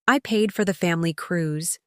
I paid for the family cruise,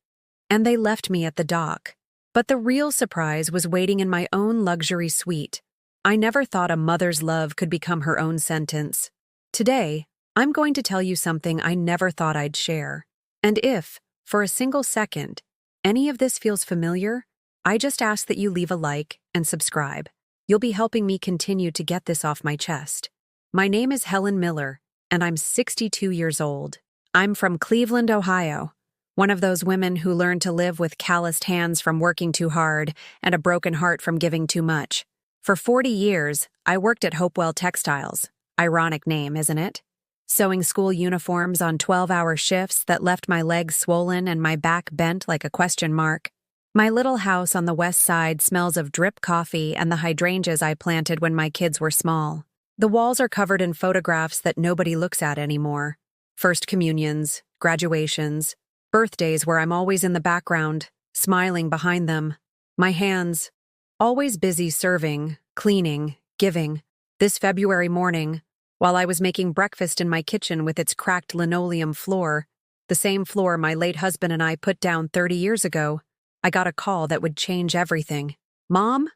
and they left me at the dock. But the real surprise was waiting in my own luxury suite. I never thought a mother's love could become her own sentence. Today, I'm going to tell you something I never thought I'd share. And if, for a single second, any of this feels familiar, I just ask that you leave a like and subscribe. You'll be helping me continue to get this off my chest. My name is Helen Miller, and I'm 62 years old. I'm from Cleveland, Ohio, one of those women who learned to live with calloused hands from working too hard and a broken heart from giving too much. For 40 years, I worked at Hopewell Textiles. Ironic name, isn't it? Sewing school uniforms on 12-hour shifts that left my legs swollen and my back bent like a question mark. My little house on the west side smells of drip coffee and the hydrangeas I planted when my kids were small. The walls are covered in photographs that nobody looks at anymore. First communions, graduations, birthdays where I'm always in the background, smiling behind them. My hands, always busy serving, cleaning, giving. This February morning, while I was making breakfast in my kitchen with its cracked linoleum floor, the same floor my late husband and I put down 30 years ago, I got a call that would change everything. Mom?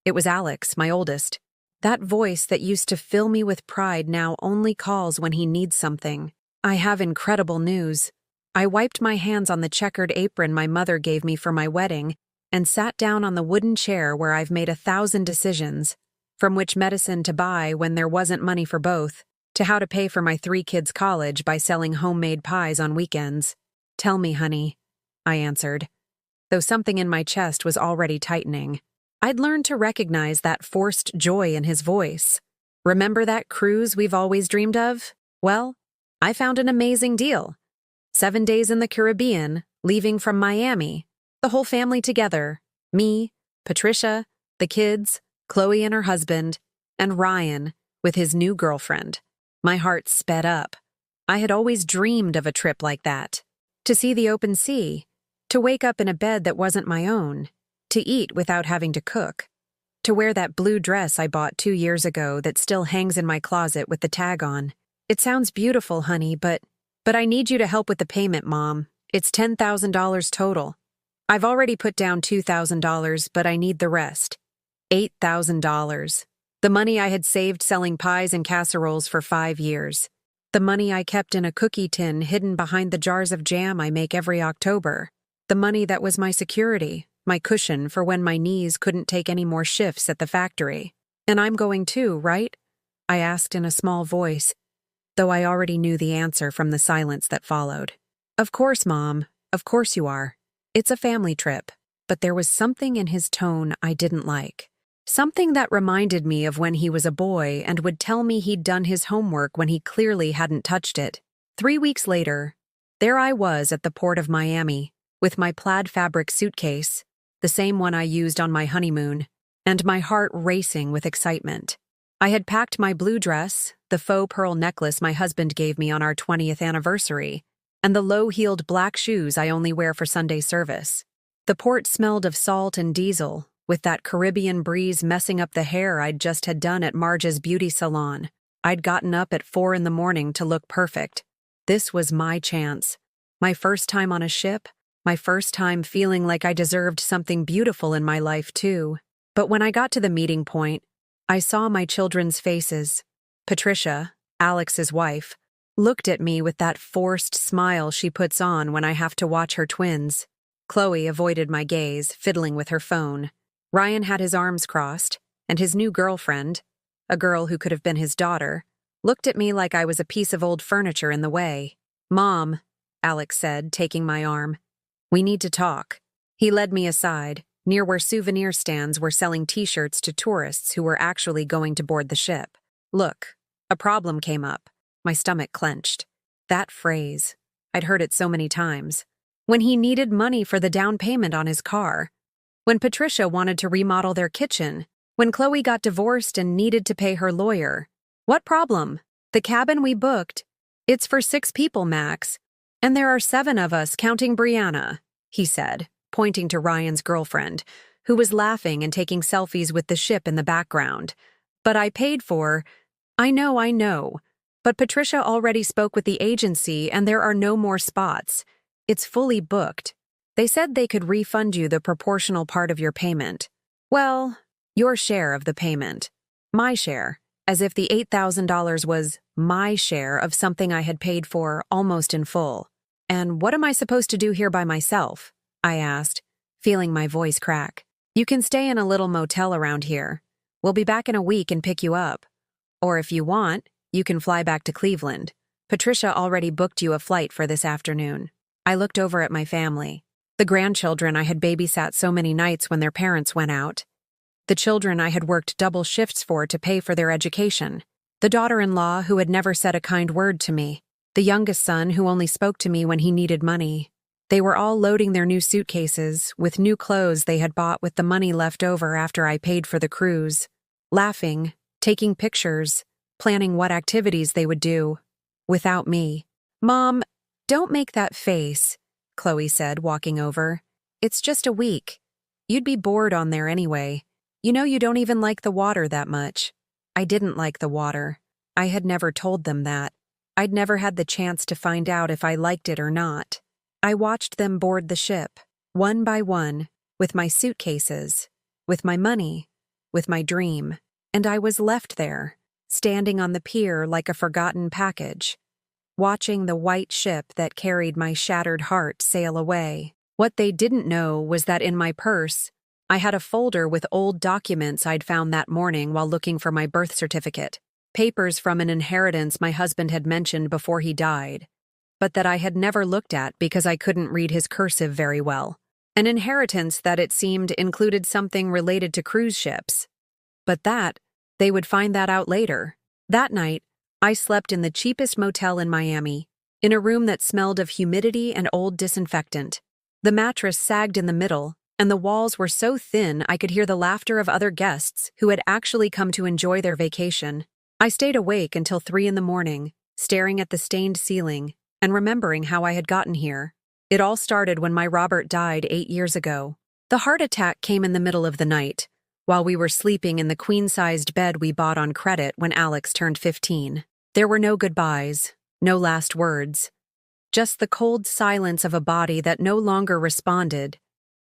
It was Alex, my oldest. That voice that used to fill me with pride now only calls when he needs something. I have incredible news. I wiped my hands on the checkered apron my mother gave me for my wedding and sat down on the wooden chair where I've made 1,000 decisions, from which medicine to buy when there wasn't money for both, to how to pay for my 3 kids' college by selling homemade pies on weekends. Tell me, honey, I answered, though something in my chest was already tightening. I'd learned to recognize that forced joy in his voice. Remember that cruise we've always dreamed of? Well, I found an amazing deal. 7 days in the Caribbean, leaving from Miami. The whole family together. Me, Patricia, the kids, Chloe and her husband, and Ryan with his new girlfriend. My heart sped up. I had always dreamed of a trip like that. To see the open sea, to wake up in a bed that wasn't my own, to eat without having to cook, to wear that blue dress I bought 2 years ago that still hangs in my closet with the tag on. It sounds beautiful, honey, but I need you to help with the payment, Mom. It's $10,000 total. I've already put down $2,000, but I need the rest. $8,000. The money I had saved selling pies and casseroles for 5 years. The money I kept in a cookie tin hidden behind the jars of jam I make every October. The money that was my security, my cushion for when my knees couldn't take any more shifts at the factory. And I'm going too, right? I asked in a small voice, though I already knew the answer from the silence that followed. Of course, Mom. Of course you are. It's a family trip. But there was something in his tone I didn't like. Something that reminded me of when he was a boy and would tell me he'd done his homework when he clearly hadn't touched it. 3 weeks later, there I was at the port of Miami, with my plaid fabric suitcase, the same one I used on my honeymoon, and my heart racing with excitement. I had packed my blue dress, the faux pearl necklace my husband gave me on our 20th anniversary, and the low-heeled black shoes I only wear for Sunday service. The port smelled of salt and diesel, with that Caribbean breeze messing up the hair I'd just had done at Marge's beauty salon. I'd gotten up at 4 in the morning to look perfect. This was my chance. My first time on a ship, my first time feeling like I deserved something beautiful in my life too. But when I got to the meeting point, I saw my children's faces. Patricia, Alex's wife, looked at me with that forced smile she puts on when I have to watch her twins. Chloe avoided my gaze, fiddling with her phone. Ryan had his arms crossed, and his new girlfriend, a girl who could have been his daughter, looked at me like I was a piece of old furniture in the way. Mom, Alex said, taking my arm. We need to talk. He led me aside, near where souvenir stands were selling t-shirts to tourists who were actually going to board the ship. Look, a problem came up. My stomach clenched. That phrase. I'd heard it so many times. When he needed money for the down payment on his car. When Patricia wanted to remodel their kitchen. When Chloe got divorced and needed to pay her lawyer. What problem? The cabin we booked. It's for 6 people, Max. And there are 7 of us, counting Brianna, he said, pointing to Ryan's girlfriend, who was laughing and taking selfies with the ship in the background. But I paid for... I know. But Patricia already spoke with the agency and there are no more spots. It's fully booked. They said they could refund you the proportional part of your payment. Well, your share of the payment. My share, as if the $8,000 was my share of something I had paid for almost in full. And what am I supposed to do here by myself? I asked, feeling my voice crack. You can stay in a little motel around here. We'll be back in a week and pick you up. Or if you want, you can fly back to Cleveland. Patricia already booked you a flight for this afternoon. I looked over at my family. The grandchildren I had babysat so many nights when their parents went out. The children I had worked double shifts for to pay for their education. The daughter-in-law who had never said a kind word to me. The youngest son who only spoke to me when he needed money. They were all loading their new suitcases with new clothes they had bought with the money left over after I paid for the cruise. Laughing, taking pictures, planning what activities they would do. Without me. Mom, don't make that face, Chloe said, walking over. It's just a week. You'd be bored on there anyway. You know you don't even like the water that much. I didn't like the water. I had never told them that. I'd never had the chance to find out if I liked it or not. I watched them board the ship, one by one, with my suitcases, with my money, with my dream, and I was left there, standing on the pier like a forgotten package, watching the white ship that carried my shattered heart sail away. What they didn't know was that in my purse, I had a folder with old documents I'd found that morning while looking for my birth certificate. Papers from an inheritance my husband had mentioned before he died, but that I had never looked at because I couldn't read his cursive very well. An inheritance that it seemed included something related to cruise ships. But they would find that out later. That night, I slept in the cheapest motel in Miami, in a room that smelled of humidity and old disinfectant. The mattress sagged in the middle, and the walls were so thin I could hear the laughter of other guests who had actually come to enjoy their vacation. I stayed awake until 3 a.m, staring at the stained ceiling and remembering how I had gotten here. It all started when my Robert died 8 years ago. The heart attack came in the middle of the night, while we were sleeping in the queen-sized bed we bought on credit when Alex turned 15. There were no goodbyes, no last words, just the cold silence of a body that no longer responded,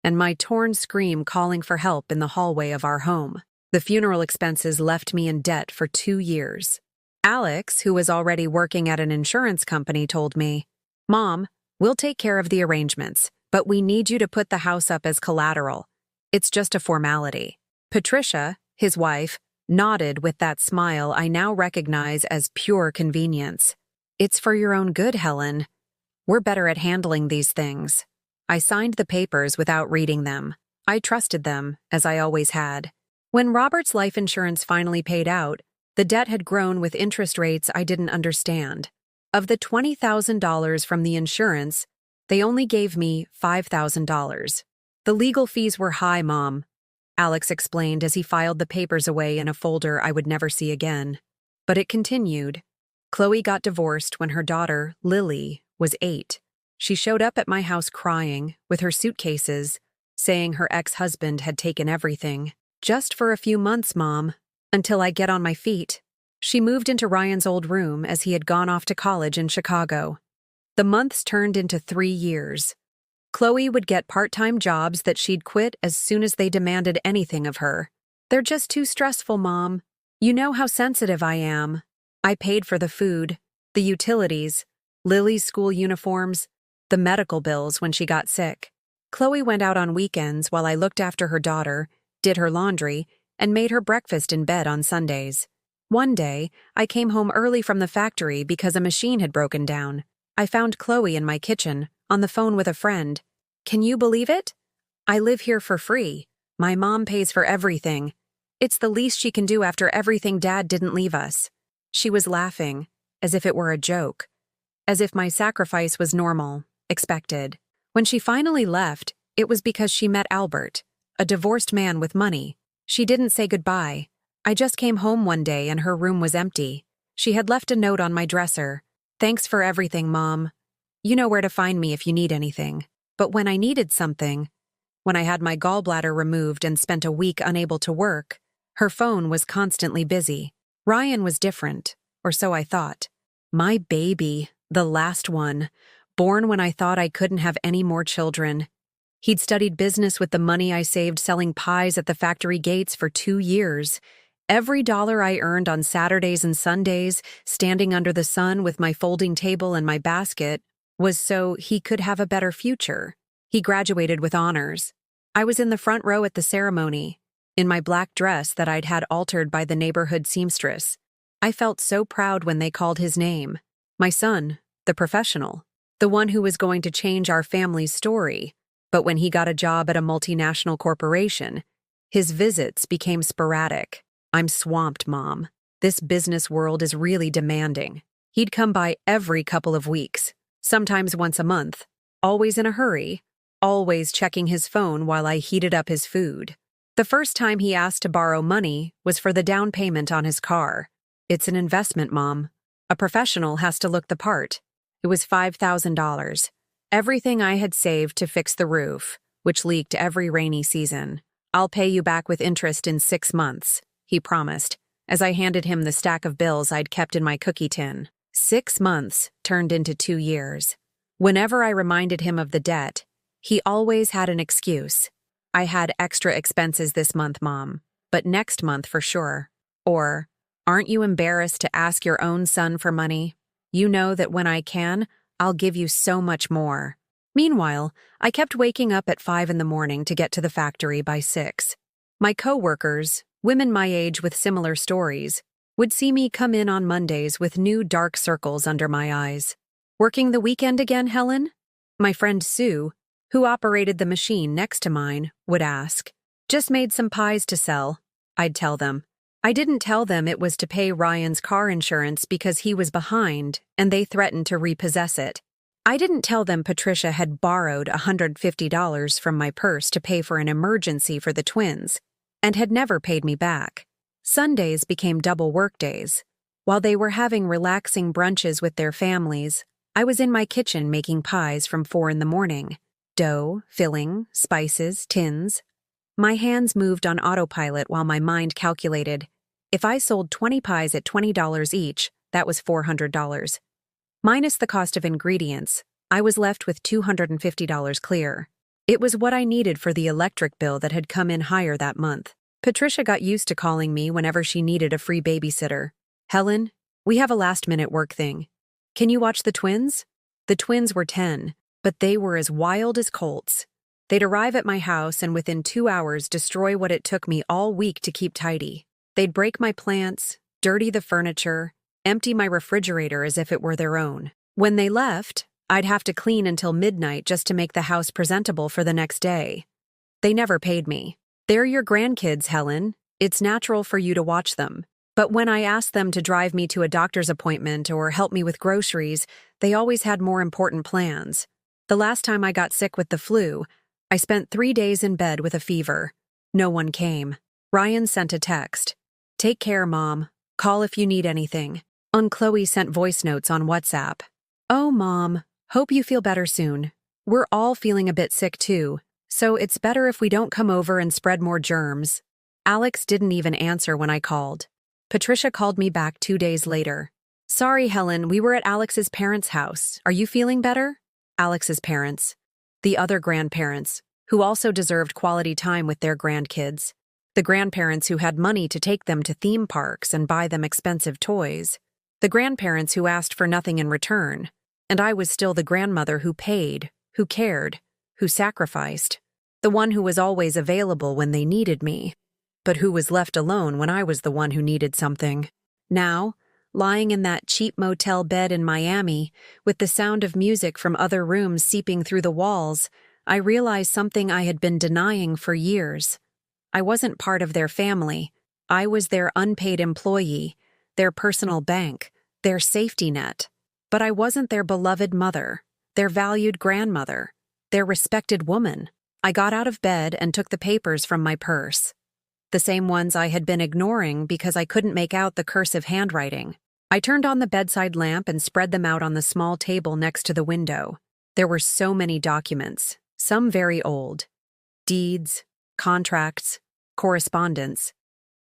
and my torn scream calling for help in the hallway of our home. The funeral expenses left me in debt for 2 years. Alex, who was already working at an insurance company, told me, "Mom, we'll take care of the arrangements, but we need you to put the house up as collateral. It's just a formality." Patricia, his wife, nodded with that smile I now recognize as pure convenience. "It's for your own good, Helen. We're better at handling these things." I signed the papers without reading them. I trusted them, as I always had. When Robert's life insurance finally paid out, the debt had grown with interest rates I didn't understand. Of the $20,000 from the insurance, they only gave me $5,000. "The legal fees were high, Mom," Alex explained as he filed the papers away in a folder I would never see again. But it continued. Chloe got divorced when her daughter, Lily, was 8. She showed up at my house crying, with her suitcases, saying her ex-husband had taken everything. "Just for a few months, Mom, until I get on my feet." She moved into Ryan's old room as he had gone off to college in Chicago. The months turned into 3 years. Chloe would get part-time jobs that she'd quit as soon as they demanded anything of her. "They're just too stressful, Mom. You know how sensitive I am." I paid for the food, the utilities, Lily's school uniforms, the medical bills when she got sick. Chloe went out on weekends while I looked after her daughter, did her laundry, and made her breakfast in bed on Sundays. One day, I came home early from the factory because a machine had broken down. I found Chloe in my kitchen, on the phone with a friend. "Can you believe it? I live here for free. My mom pays for everything. It's the least she can do after everything Dad didn't leave us." She was laughing, as if it were a joke, as if my sacrifice was normal, expected. When she finally left, it was because she met Albert, a divorced man with money. She didn't say goodbye. I just came home one day and her room was empty. She had left a note on my dresser. "Thanks for everything, Mom. You know where to find me if you need anything." But when I needed something, when I had my gallbladder removed and spent a week unable to work, her phone was constantly busy. Ryan was different, or so I thought. My baby, the last one, born when I thought I couldn't have any more children. He'd studied business with the money I saved selling pies at the factory gates for 2 years. Every dollar I earned on Saturdays and Sundays, standing under the sun with my folding table and my basket, was so he could have a better future. He graduated with honors. I was in the front row at the ceremony, in my black dress that I'd had altered by the neighborhood seamstress. I felt so proud when they called his name. My son, the professional, the one who was going to change our family's story. But when he got a job at a multinational corporation, his visits became sporadic. I'm swamped, Mom. This business world is really demanding. He'd come by every couple of weeks, sometimes once a month, always in a hurry, always checking his phone while I heated up his food. The first time he asked to borrow money was for the down payment on his car. It's an investment, Mom. A professional has to look the part. It was $5,000. Everything I had saved to fix the roof, which leaked every rainy season. I'll pay you back with interest in 6 months, he promised, as I handed him the stack of bills I'd kept in my cookie tin. 6 months turned into 2 years. Whenever I reminded him of the debt, he always had an excuse. I had extra expenses this month, Mom, but next month for sure. Or, aren't you embarrassed to ask your own son for money? You know that when I can, I'll give you so much more. Meanwhile, I kept waking up at 5 in the morning to get to the factory by 6. My co-workers, women my age with similar stories, would see me come in on Mondays with new dark circles under my eyes. Working the weekend again, Helen? My friend Sue, who operated the machine next to mine, would ask. Just made some pies to sell, I'd tell them. I didn't tell them it was to pay Ryan's car insurance because he was behind and they threatened to repossess it. I didn't tell them Patricia had borrowed $150 from my purse to pay for an emergency for the twins and had never paid me back. Sundays became double work days. While they were having relaxing brunches with their families, I was in my kitchen making pies from 4 in the morning. Dough, filling, spices, tins. My hands moved on autopilot while my mind calculated. If I sold 20 pies at $20 each, that was $400. Minus the cost of ingredients, I was left with $250 clear. It was what I needed for the electric bill that had come in higher that month. Patricia got used to calling me whenever she needed a free babysitter. Helen, we have a last-minute work thing. Can you watch the twins? The twins were 10, but they were as wild as colts. They'd arrive at my house and within 2 hours destroy what it took me all week to keep tidy. They'd break my plants, dirty the furniture, empty my refrigerator as if it were their own. When they left, I'd have to clean until midnight just to make the house presentable for the next day. They never paid me. They're your grandkids, Helen. It's natural for you to watch them. But when I asked them to drive me to a doctor's appointment or help me with groceries, they always had more important plans. The last time I got sick with the flu, I spent 3 days in bed with a fever. No one came. Ryan sent a text. Take care, Mom. Call if you need anything. Chloe sent voice notes on WhatsApp. Oh, Mom. Hope you feel better soon. We're all feeling a bit sick too, so it's better if we don't come over and spread more germs. Alex didn't even answer when I called. Patricia called me back 2 days later. Sorry, Helen, we were at Alex's parents' house. Are you feeling better? Alex's parents. The other grandparents, who also deserved quality time with their grandkids. The grandparents who had money to take them to theme parks and buy them expensive toys. The grandparents who asked for nothing in return. And I was still the grandmother who paid, who cared, who sacrificed. The one who was always available when they needed me, but who was left alone when I was the one who needed something. Now, lying in that cheap motel bed in Miami, with the sound of music from other rooms seeping through the walls, I realized something I had been denying for years. I wasn't part of their family. I was their unpaid employee, their personal bank, their safety net. But I wasn't their beloved mother, their valued grandmother, their respected woman. I got out of bed and took the papers from my purse. The same ones I had been ignoring because I couldn't make out the cursive handwriting. I turned on the bedside lamp and spread them out on the small table next to the window. There were so many documents, some very old. Deeds, contracts, correspondence.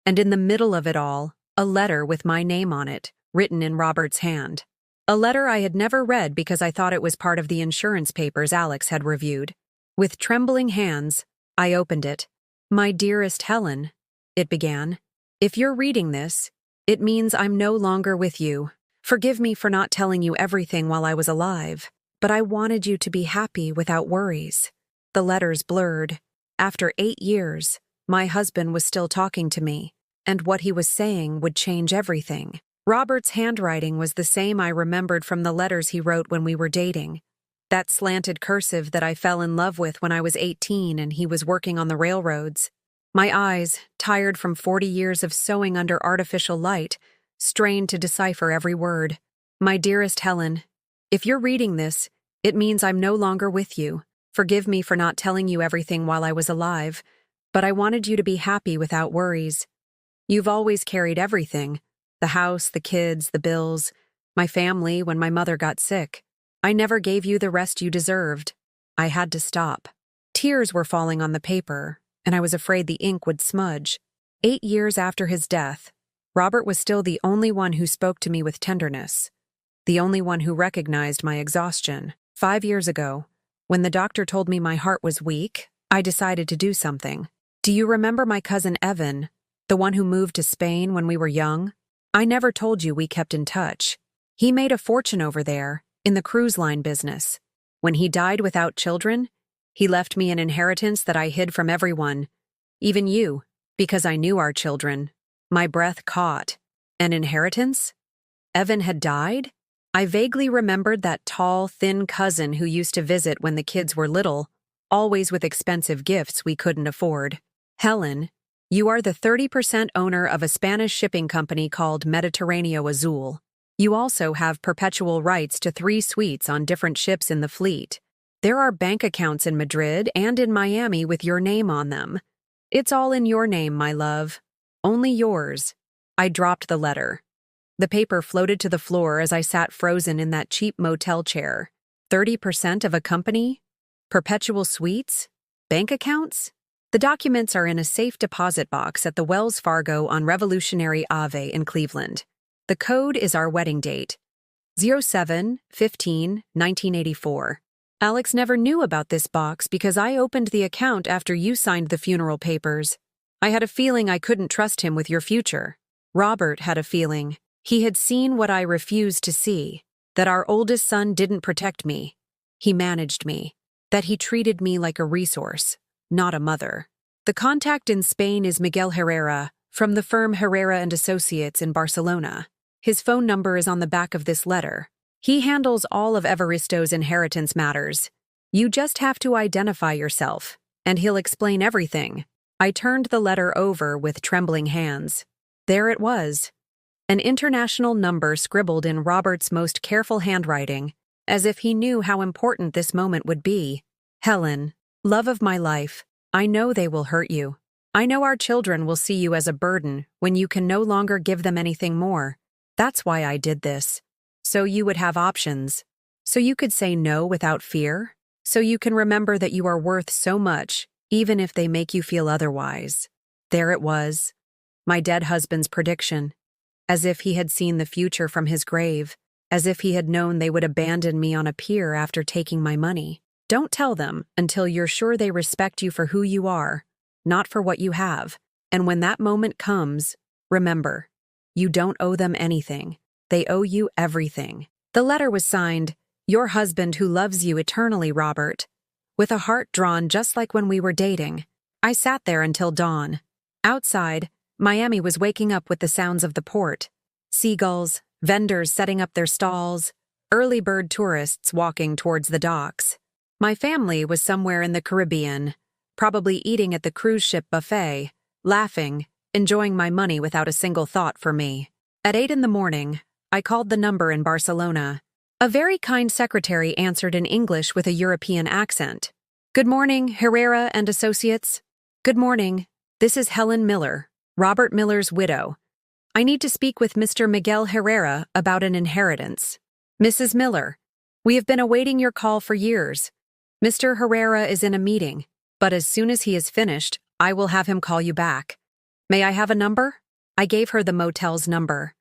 And in the middle of it all, a letter with my name on it, written in Robert's hand. A letter I had never read because I thought it was part of the insurance papers Alex had reviewed. With trembling hands, I opened it. "My dearest Helen," it began. "If you're reading this, it means I'm no longer with you. Forgive me for not telling you everything while I was alive, but I wanted you to be happy without worries." The letters blurred. After 8 years, my husband was still talking to me, and what he was saying would change everything. Robert's handwriting was the same I remembered from the letters he wrote when we were dating. That slanted cursive that I fell in love with when I was 18 and he was working on the railroads. My eyes, tired from 40 years of sewing under artificial light, strained to decipher every word. "My dearest Helen, if you're reading this, it means I'm no longer with you. Forgive me for not telling you everything while I was alive, but I wanted you to be happy without worries. You've always carried everything: the house, the kids, the bills, my family when my mother got sick. I never gave you the rest you deserved. I had to stop." Tears were falling on the paper, and I was afraid the ink would smudge. 8 years after his death, Robert was still the only one who spoke to me with tenderness, the only one who recognized my exhaustion. 5 years ago, when the doctor told me my heart was weak, I decided to do something. Do you remember my cousin Evan, the one who moved to Spain when we were young? I never told you we kept in touch. He made a fortune over there, in the cruise line business. When he died without children, he left me an inheritance that I hid from everyone, even you, because I knew our children. My breath caught. An inheritance? Evan had died? I vaguely remembered that tall, thin cousin who used to visit when the kids were little, always with expensive gifts we couldn't afford. "Helen, you are the 30% owner of a Spanish shipping company called Mediterraneo Azul. You also have perpetual rights to 3 suites on different ships in the fleet. There are bank accounts in Madrid and in Miami with your name on them. It's all in your name, my love. Only yours." I dropped the letter. The paper floated to the floor as I sat frozen in that cheap motel chair. 30% of a company? Perpetual suites? Bank accounts? The documents are in a safe deposit box at the Wells Fargo on Revolutionary Ave in Cleveland. The code is our wedding date, 07-15-1984. Alex never knew about this box because I opened the account after you signed the funeral papers. I had a feeling I couldn't trust him with your future. Robert had a feeling. He had seen what I refused to see, that our oldest son didn't protect me. He managed me, that he treated me like a resource, not a mother. The contact in Spain is Miguel Herrera, from the firm Herrera and Associates in Barcelona. His phone number is on the back of this letter. He handles all of Evaristo's inheritance matters. You just have to identify yourself, and he'll explain everything. I turned the letter over with trembling hands. There it was. An international number scribbled in Robert's most careful handwriting, as if he knew how important this moment would be. "Helen, love of my life, I know they will hurt you. I know our children will see you as a burden when you can no longer give them anything more. That's why I did this. So you would have options. So you could say no without fear. So you can remember that you are worth so much, even if they make you feel otherwise." There it was. My dead husband's prediction. As if he had seen the future from his grave. As if he had known they would abandon me on a pier after taking my money. Don't tell them until you're sure they respect you for who you are, not for what you have. And when that moment comes, remember, you don't owe them anything. They owe you everything. The letter was signed, "Your husband who loves you eternally, Robert," with a heart drawn just like when we were dating. I sat there until dawn. Outside, Miami was waking up with the sounds of the port. Seagulls, vendors setting up their stalls, early bird tourists walking towards the docks. My family was somewhere in the Caribbean, probably eating at the cruise ship buffet, laughing, enjoying my money without a single thought for me. At 8 in the morning, I called the number in Barcelona. A very kind secretary answered in English with a European accent. "Good morning, Herrera and Associates." "Good morning. This is Helen Miller, Robert Miller's widow. I need to speak with Mr. Miguel Herrera about an inheritance." "Mrs. Miller, we have been awaiting your call for years. Mr. Herrera is in a meeting, but as soon as he is finished, I will have him call you back. May I have a number?" I gave her the motel's number.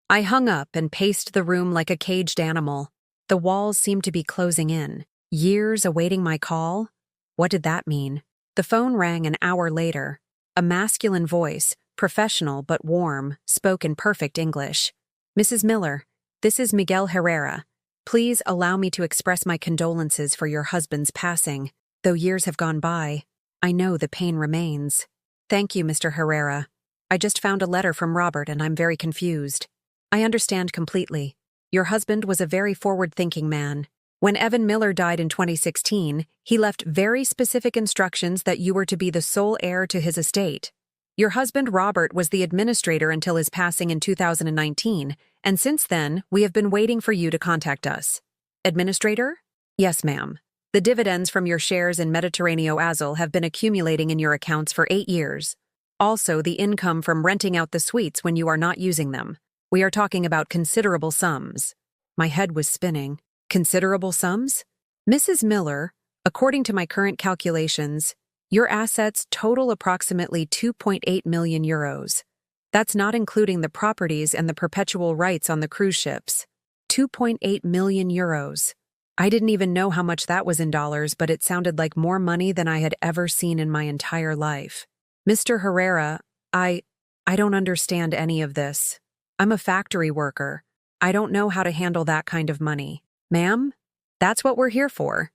I hung up and paced the room like a caged animal. The walls seemed to be closing in. Years awaiting my call? What did that mean? The phone rang an hour later. A masculine voice, professional but warm, spoke in perfect English. "Mrs. Miller, this is Miguel Herrera. Please allow me to express my condolences for your husband's passing. Though years have gone by, I know the pain remains." "Thank you, Mr. Herrera. I just found a letter from Robert and I'm very confused." "I understand completely. Your husband was a very forward-thinking man. When Evan Miller died in 2016, he left very specific instructions that you were to be the sole heir to his estate. Your husband Robert was the administrator until his passing in 2019, and since then, we have been waiting for you to contact us." "Administrator?" "Yes, ma'am. The dividends from your shares in Mediterraneo Azul have been accumulating in your accounts for 8 years. Also, the income from renting out the suites when you are not using them. We are talking about considerable sums." My head was spinning. Considerable sums? "Mrs. Miller, according to my current calculations, your assets total approximately 2.8 million euros. That's not including the properties and the perpetual rights on the cruise ships. 2.8 million euros. I didn't even know how much that was in dollars, but it sounded like more money than I had ever seen in my entire life. Mr. Herrera, I don't understand any of this. I'm a factory worker. I don't know how to handle that kind of money." "Ma'am, that's what we're here for.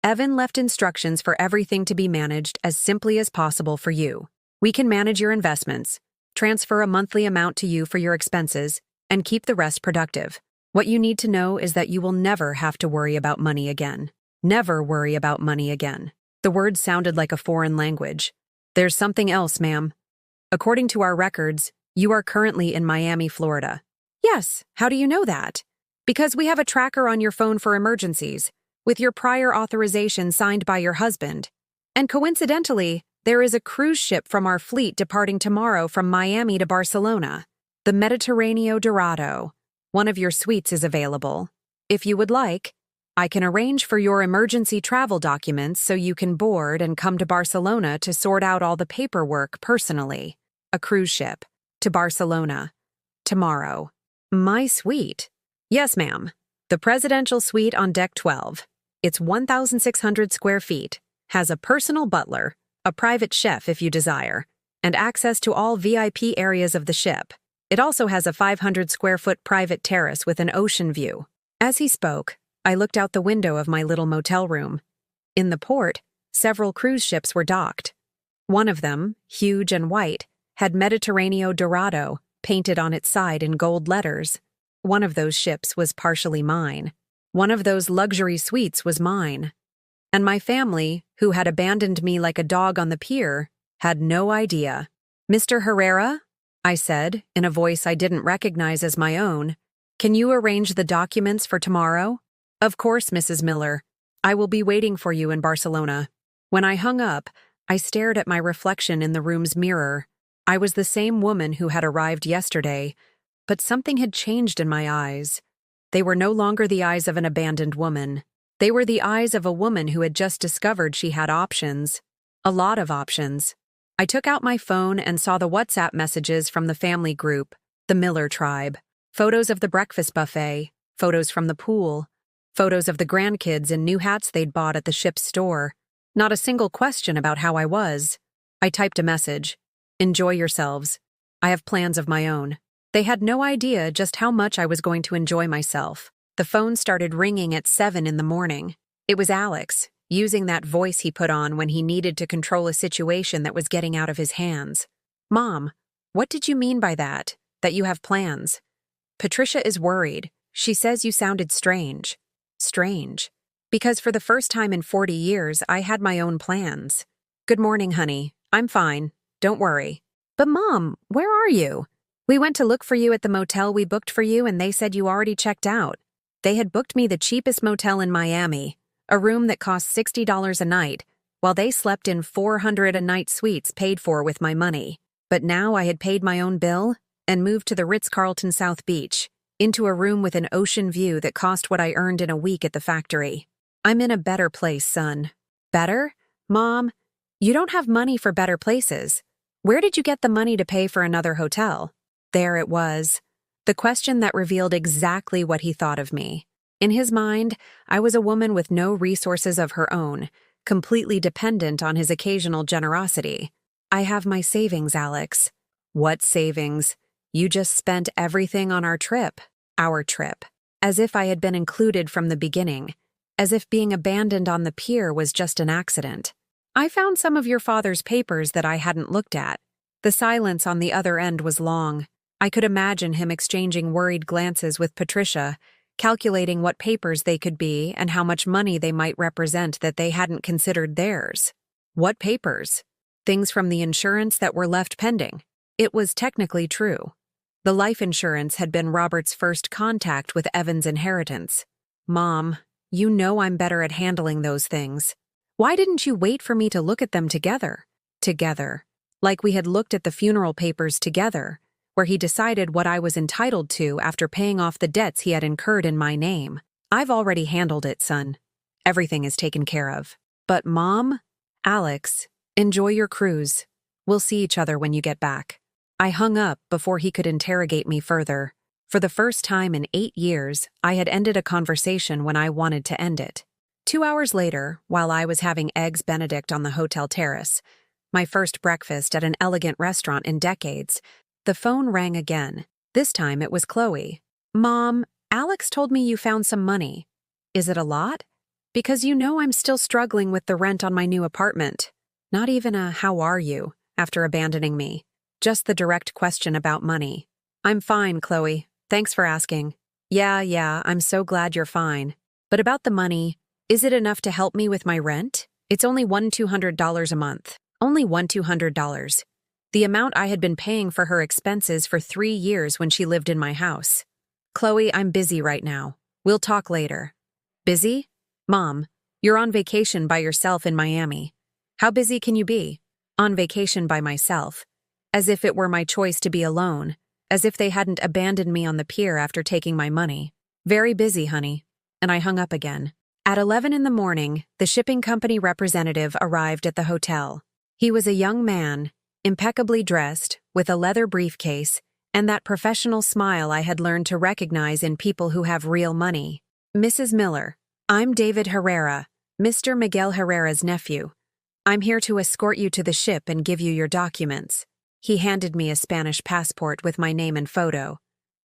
Evan left instructions for everything to be managed as simply as possible for you. We can manage your investments, transfer a monthly amount to you for your expenses, and keep the rest productive. What you need to know is that you will never have to worry about money again. Never worry about money again." The words sounded like a foreign language. "There's something else, ma'am. According to our records, you are currently in Miami, Florida." "Yes, how do you know that?" "Because we have a tracker on your phone for emergencies, with your prior authorization signed by your husband. And coincidentally, there is a cruise ship from our fleet departing tomorrow from Miami to Barcelona, the Mediterraneo Dorado. One of your suites is available. If you would like, I can arrange for your emergency travel documents so you can board and come to Barcelona to sort out all the paperwork personally. A cruise ship. To Barcelona. Tomorrow." "My suite?" "Yes, ma'am. The presidential suite on deck 12. It's 1,600 square feet, has a personal butler, a private chef if you desire, and access to all VIP areas of the ship. It also has a 500-square-foot private terrace with an ocean view." As he spoke, I looked out the window of my little motel room. In the port, several cruise ships were docked. One of them, huge and white, had Mediterraneo Dorado painted on its side in gold letters. One of those ships was partially mine. One of those luxury suites was mine. And my family, who had abandoned me like a dog on the pier, had no idea. "Mr. Herrera," I said, in a voice I didn't recognize as my own, "can you arrange the documents for tomorrow?" "Of course, Mrs. Miller. I will be waiting for you in Barcelona." When I hung up, I stared at my reflection in the room's mirror. I was the same woman who had arrived yesterday, but something had changed in my eyes. They were no longer the eyes of an abandoned woman. They were the eyes of a woman who had just discovered she had options. A lot of options. I took out my phone and saw the WhatsApp messages from the family group, the Miller tribe. Photos of the breakfast buffet, photos from the pool, photos of the grandkids in new hats they'd bought at the ship's store. Not a single question about how I was. I typed a message. "Enjoy yourselves. I have plans of my own." They had no idea just how much I was going to enjoy myself. The phone started ringing at 7 in the morning. It was Alex, using that voice he put on when he needed to control a situation that was getting out of his hands. "Mom, what did you mean by that you have plans?" "Patricia is worried. She says you sounded strange." "Strange?" "Because for the first time in 40 years, I had my own plans." "Good morning, honey. I'm fine. Don't worry." "But Mom, where are you?" "We went to look for you at the motel we booked for you and they said you already checked out. They had booked me the cheapest motel in Miami, a room that cost $60 a night, while they slept in 400 a night suites paid for with my money. But now I had paid my own bill and moved to the Ritz-Carlton South Beach, into a room with an ocean view that cost what I earned in a week at the factory. I'm in a better place, son." "Better? Mom, you don't have money for better places. Where did you get the money to pay for another hotel?" There it was. The question that revealed exactly what he thought of me. In his mind, I was a woman with no resources of her own, completely dependent on his occasional generosity. "I have my savings, Alex." "What savings? You just spent everything on our trip." Our trip. As if I had been included from the beginning. As if being abandoned on the pier was just an accident. "I found some of your father's papers that I hadn't looked at." The silence on the other end was long. I could imagine him exchanging worried glances with Patricia, calculating what papers they could be and how much money they might represent that they hadn't considered theirs. What papers? Things from the insurance that were left pending. It was technically true. The life insurance had been Robert's first contact with Evan's inheritance. "Mom, you know I'm better at handling those things. Why didn't you wait for me to look at them together?" Together. Like we had looked at the funeral papers together, where he decided what I was entitled to after paying off the debts he had incurred in my name. "I've already handled it, son. Everything is taken care of." "But Mom?" "Alex, enjoy your cruise. We'll see each other when you get back." I hung up before he could interrogate me further. For the first time in 8 years, I had ended a conversation when I wanted to end it. 2 hours later, while I was having Eggs Benedict on the hotel terrace, my first breakfast at an elegant restaurant in decades, the phone rang again. This time it was Chloe. "Mom, Alex told me you found some money. Is it a lot? Because you know I'm still struggling with the rent on my new apartment." Not even a "how are you" after abandoning me. Just the direct question about money. "I'm fine, Chloe. Thanks for asking." Yeah, I'm so glad you're fine. But about the money, is it enough to help me with my rent? It's only $1,200 a month. Only $1,200. The amount I had been paying for her expenses for 3 years when she lived in my house. "Chloe, I'm busy right now. We'll talk later." "Busy? Mom, you're on vacation by yourself in Miami. How busy can you be?" "On vacation by myself." As if it were my choice to be alone. As if they hadn't abandoned me on the pier after taking my money. "Very busy, honey." And I hung up again. At 11 in the morning, the shipping company representative arrived at the hotel. He was a young man, impeccably dressed, with a leather briefcase, and that professional smile I had learned to recognize in people who have real money. "Mrs. Miller, I'm David Herrera, Mr. Miguel Herrera's nephew. I'm here to escort you to the ship and give you your documents." He handed me a Spanish passport with my name and photo,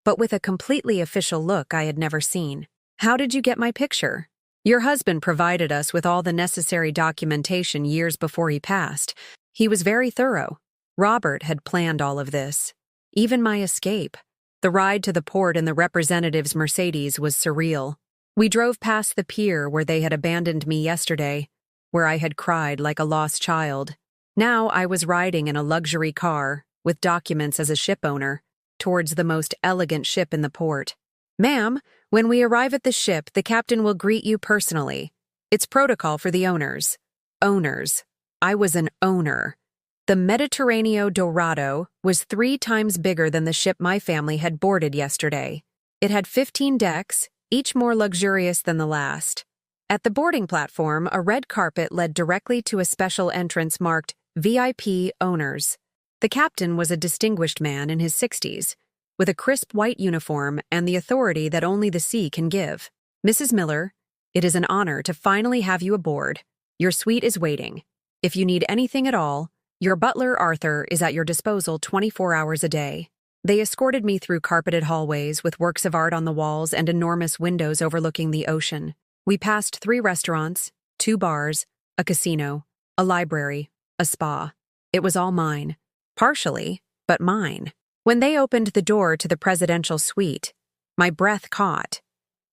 but with a completely official look I had never seen. "How did you get my picture?" "Your husband provided us with all the necessary documentation years before he passed. He was very thorough. Robert had planned all of this. Even my escape. The ride to the port in the representative's Mercedes was surreal. We drove past the pier where they had abandoned me yesterday, where I had cried like a lost child. Now I was riding in a luxury car, with documents as a ship owner, towards the most elegant ship in the port. "Ma'am, when we arrive at the ship, the captain will greet you personally. It's protocol for the owners." Owners. I was an owner. The Mediterraneo Dorado was 3 times bigger than the ship my family had boarded yesterday. It had 15 decks, each more luxurious than the last. At the boarding platform, a red carpet led directly to a special entrance marked VIP Owners. The captain was a distinguished man in his 60s, with a crisp white uniform and the authority that only the sea can give. "Mrs. Miller, it is an honor to finally have you aboard. Your suite is waiting. If you need anything at all, your butler, Arthur, is at your disposal 24 hours a day." They escorted me through carpeted hallways with works of art on the walls and enormous windows overlooking the ocean. We passed 3 restaurants, 2 bars, a casino, a library, a spa. It was all mine. Partially, but mine. When they opened the door to the presidential suite, my breath caught.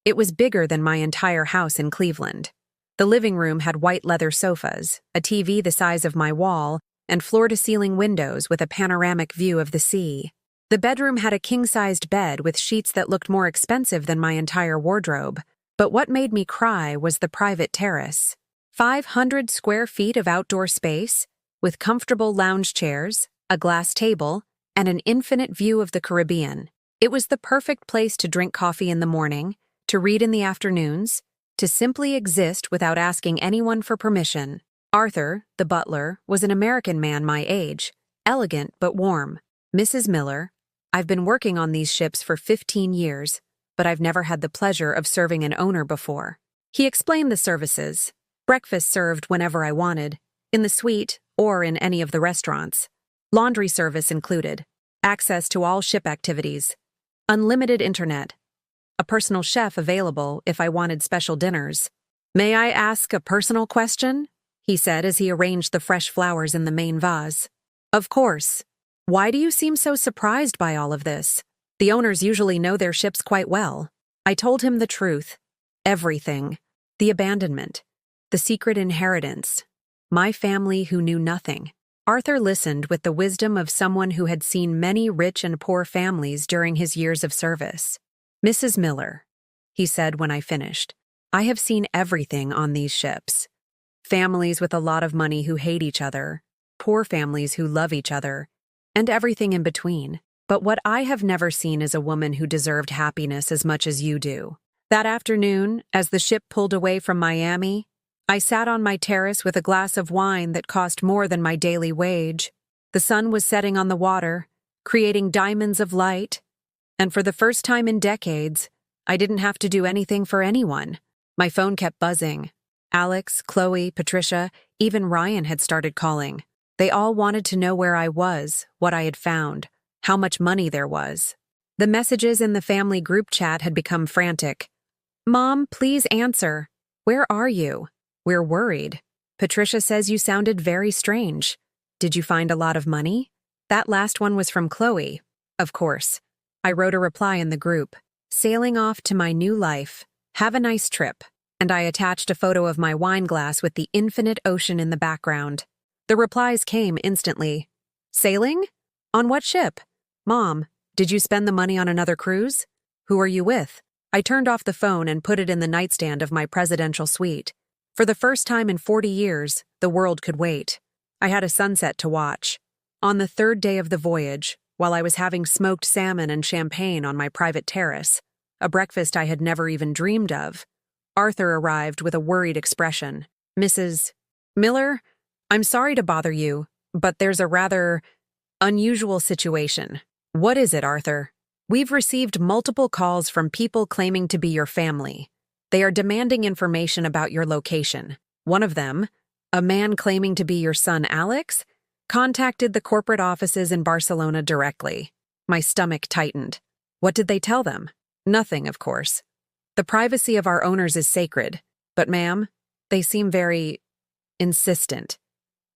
It was bigger than my entire house in Cleveland. The living room had white leather sofas, a TV the size of my wall, and floor-to-ceiling windows with a panoramic view of the sea. The bedroom had a king-sized bed with sheets that looked more expensive than my entire wardrobe. But what made me cry was the private terrace. 500 square feet of outdoor space, with comfortable lounge chairs, a glass table, and an infinite view of the Caribbean. It was the perfect place to drink coffee in the morning, to read in the afternoons, to simply exist without asking anyone for permission. Arthur, the butler, was an American man my age, elegant but warm. "Mrs. Miller, I've been working on these ships for 15 years, but I've never had the pleasure of serving an owner before. He explained the services. Breakfast served whenever I wanted, in the suite or in any of the restaurants. Laundry service included. Access to all ship activities. Unlimited internet. A personal chef available if I wanted special dinners. "May I ask a personal question?" he said as he arranged the fresh flowers in the main vase. "Of course. Why do you seem so surprised by all of this? The owners usually know their ships quite well." I told him the truth. Everything. The abandonment. The secret inheritance. My family who knew nothing. Arthur listened with the wisdom of someone who had seen many rich and poor families during his years of service. "Mrs. Miller," he said when I finished, "I have seen everything on these ships. Families with a lot of money who hate each other, poor families who love each other, and everything in between. But what I have never seen is a woman who deserved happiness as much as you do." That afternoon, as the ship pulled away from Miami, I sat on my terrace with a glass of wine that cost more than my daily wage. The sun was setting on the water, creating diamonds of light, and for the first time in decades, I didn't have to do anything for anyone. My phone kept buzzing. Alex, Chloe, Patricia, even Ryan had started calling. They all wanted to know where I was, what I had found, how much money there was. The messages in the family group chat had become frantic. "Mom, please answer. Where are you? We're worried. Patricia says you sounded very strange. Did you find a lot of money?" That last one was from Chloe. Of course. I wrote a reply in the group. "Sailing off to my new life. Have a nice trip." And I attached a photo of my wine glass with the infinite ocean in the background. The replies came instantly. "Sailing? On what ship? Mom, did you spend the money on another cruise? Who are you with?" I turned off the phone and put it in the nightstand of my presidential suite. For the first time in 40 years, the world could wait. I had a sunset to watch. On the third day of the voyage, while I was having smoked salmon and champagne on my private terrace, a breakfast I had never even dreamed of, Arthur arrived with a worried expression. "Mrs. Miller, I'm sorry to bother you, but there's a rather unusual situation." "What is it, Arthur?" "We've received multiple calls from people claiming to be your family. They are demanding information about your location. One of them, a man claiming to be your son Alex, contacted the corporate offices in Barcelona directly." My stomach tightened. What did they tell them? Nothing, of course. The privacy of our owners is sacred. But ma'am, they seem very insistent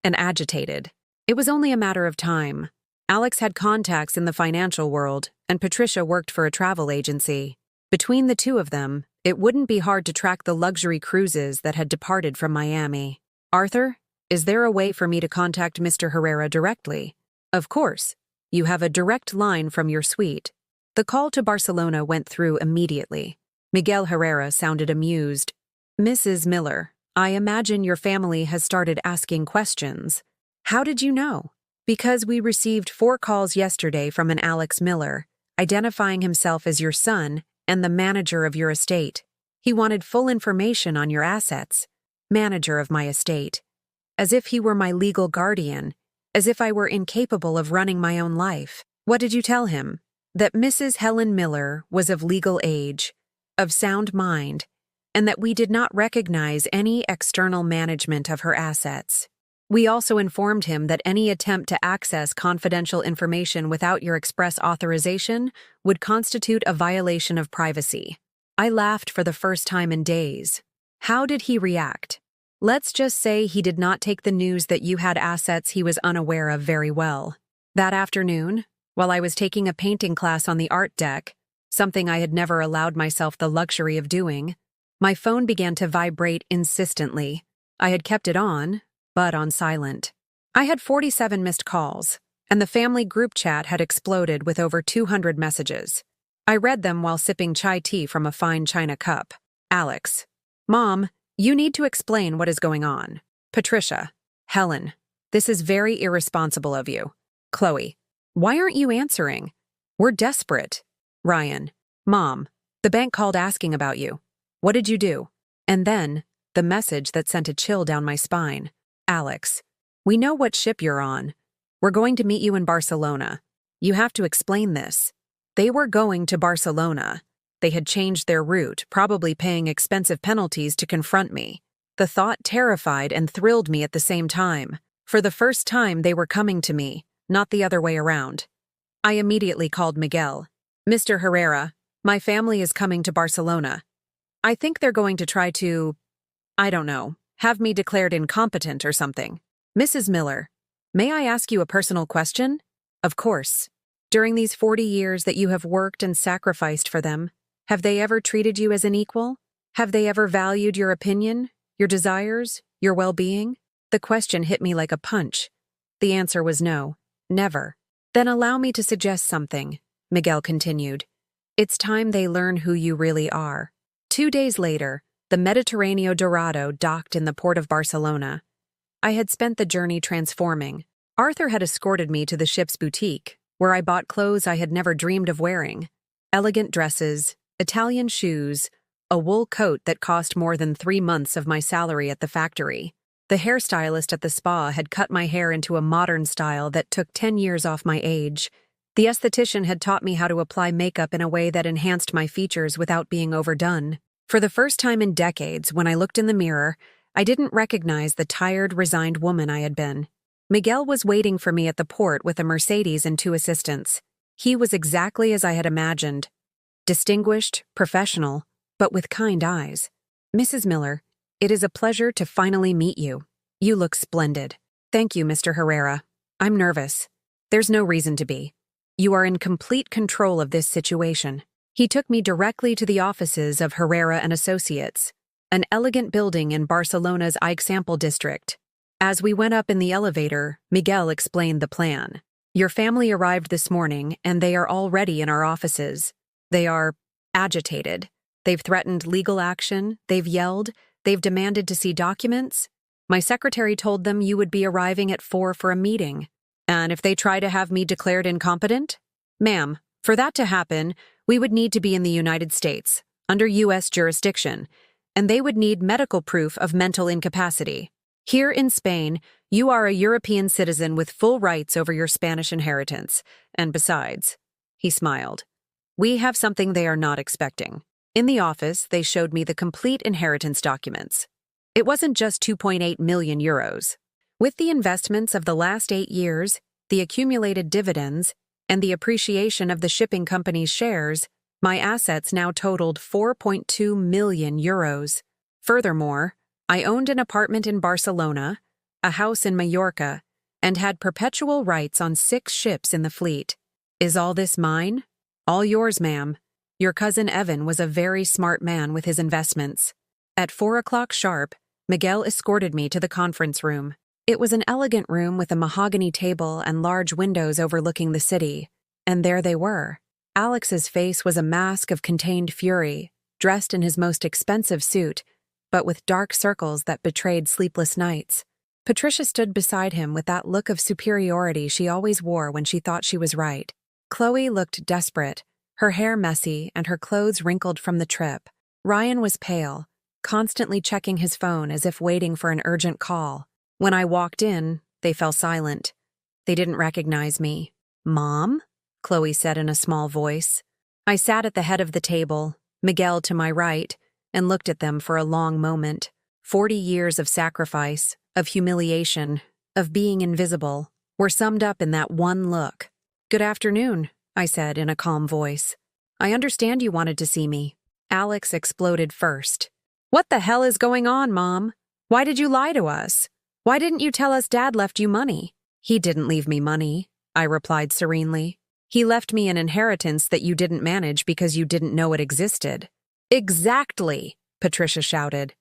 and agitated. It was only a matter of time. Alex had contacts in the financial world, and Patricia worked for a travel agency. Between the two of them, it wouldn't be hard to track the luxury cruises that had departed from Miami. "Arthur, is there a way for me to contact Mr. Herrera directly?" "Of course. You have a direct line from your suite." The call to Barcelona went through immediately. Miguel Herrera sounded amused. "Mrs. Miller, I imagine your family has started asking questions. How did you know?" "Because we received 4 calls yesterday from an Alex Miller, identifying himself as your son and the manager of your estate. He wanted full information on your assets. Manager of my estate. As if he were my legal guardian, as if I were incapable of running my own life." "What did you tell him?" "That Mrs. Helen Miller was of legal age, of sound mind, and that we did not recognize any external management of her assets. We also informed him that any attempt to access confidential information without your express authorization would constitute a violation of privacy." I laughed for the first time in days. "How did he react?" "Let's just say he did not take the news that you had assets he was unaware of very well. That afternoon, while I was taking a painting class on the art deck, something I had never allowed myself the luxury of doing, my phone began to vibrate insistently. I had kept it on, but on silent. I had 47 missed calls, and the family group chat had exploded with over 200 messages. I read them while sipping chai tea from a fine china cup. Alex. "Mom, you need to explain what is going on." Patricia. "Helen, this is very irresponsible of you." Chloe. "Why aren't you answering? We're desperate." Ryan. "Mom, the bank called asking about you. What did you do?" And then, the message that sent a chill down my spine. Alex. "We know what ship you're on. We're going to meet you in Barcelona. You have to explain this. They were going to Barcelona. They had changed their route, probably paying expensive penalties to confront me. The thought terrified and thrilled me at the same time. For the first time, they were coming to me, not the other way around. I immediately called Miguel. Mr. Herrera, my family is coming to Barcelona. I think they're going to try to, I don't know, have me declared incompetent or something. Mrs. Miller, may I ask you a personal question? Of course. During these 40 years that you have worked and sacrificed for them, have they ever treated you as an equal? Have they ever valued your opinion, your desires, your well-being? The question hit me like a punch. The answer was no, never. Then allow me to suggest something, Miguel continued. It's time they learn who you really are. 2 days later, the Mediterraneo Dorado docked in the port of Barcelona. I had spent the journey transforming. Arthur had escorted me to the ship's boutique, where I bought clothes I had never dreamed of wearing. Elegant dresses, Italian shoes, a wool coat that cost more than 3 months of my salary at the factory. The hairstylist at the spa had cut my hair into a modern style that took 10 years off my age. The esthetician had taught me how to apply makeup in a way that enhanced my features without being overdone. For the first time in decades, when I looked in the mirror, I didn't recognize the tired, resigned woman I had been. Miguel was waiting for me at the port with a Mercedes and 2 assistants. He was exactly as I had imagined. Distinguished, professional, but with kind eyes. Mrs. Miller, it is a pleasure to finally meet you. You look splendid. Thank you, Mr. Herrera. I'm nervous. There's no reason to be. You are in complete control of this situation. He took me directly to the offices of Herrera and Associates, an elegant building in Barcelona's Eixample district. As we went up in the elevator, Miguel explained the plan. Your family arrived this morning, and they are already in our offices. They are agitated. They've threatened legal action, they've yelled, they've demanded to see documents. My secretary told them you would be arriving at 4 for a meeting. And if they try to have me declared incompetent? Ma'am, for that to happen, we would need to be in the United States, under U.S. jurisdiction, and they would need medical proof of mental incapacity. Here in Spain, you are a European citizen with full rights over your Spanish inheritance, and besides, he smiled, we have something they are not expecting. In the office, they showed me the complete inheritance documents. It wasn't just 2.8 million euros. With the investments of the last 8 years, the accumulated dividends, and the appreciation of the shipping company's shares, my assets now totaled 4.2 million euros. Furthermore, I owned an apartment in Barcelona, a house in Mallorca, and had perpetual rights on 6 ships in the fleet. Is all this mine? All yours, ma'am. Your cousin Evan was a very smart man with his investments. At 4 o'clock sharp, Miguel escorted me to the conference room. It was an elegant room with a mahogany table and large windows overlooking the city. And there they were. Alex's face was a mask of contained fury, dressed in his most expensive suit, but with dark circles that betrayed sleepless nights. Patricia stood beside him with that look of superiority she always wore when she thought she was right. Chloe looked desperate, her hair messy and her clothes wrinkled from the trip. Ryan was pale, constantly checking his phone as if waiting for an urgent call. When I walked in, they fell silent. They didn't recognize me. Mom? Chloe said in a small voice. I sat at the head of the table, Miguel to my right, and looked at them for a long moment. 40 years of sacrifice, of humiliation, of being invisible, were summed up in that one look. Good afternoon, I said in a calm voice. I understand you wanted to see me. Alex exploded first. What the hell is going on, Mom? Why did you lie to us? Why didn't you tell us Dad left you money? He didn't leave me money, I replied serenely. He left me an inheritance that you didn't manage because you didn't know it existed. Exactly, Patricia shouted.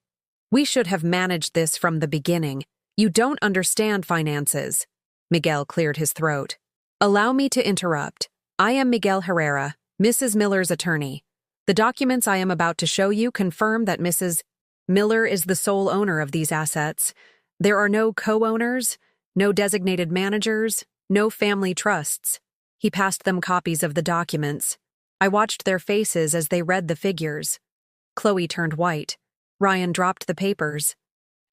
We should have managed this from the beginning. You don't understand finances. Miguel cleared his throat. Allow me to interrupt. I am Miguel Herrera, Mrs. Miller's attorney. The documents I am about to show you confirm that Mrs. Miller is the sole owner of these assets. There are no co-owners, no designated managers, no family trusts. He passed them copies of the documents. I watched their faces as they read the figures. Chloe turned white. Ryan dropped the papers.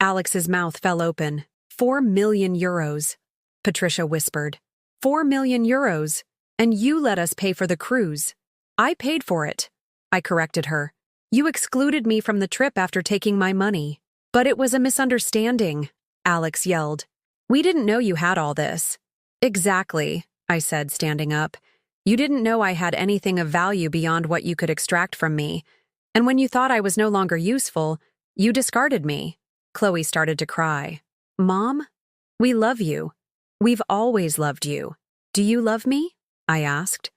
Alex's mouth fell open. 4 million euros, Patricia whispered. 4 million euros, And you let us pay for the cruise. I paid for it. I corrected her. You excluded me from the trip after taking my money. But it was a misunderstanding, Alex yelled. We didn't know you had all this. Exactly, I said, standing up. You didn't know I had anything of value beyond what you could extract from me. And when you thought I was no longer useful, you discarded me. Chloe started to cry. Mom? We love you. We've always loved you. Do you love me? I asked.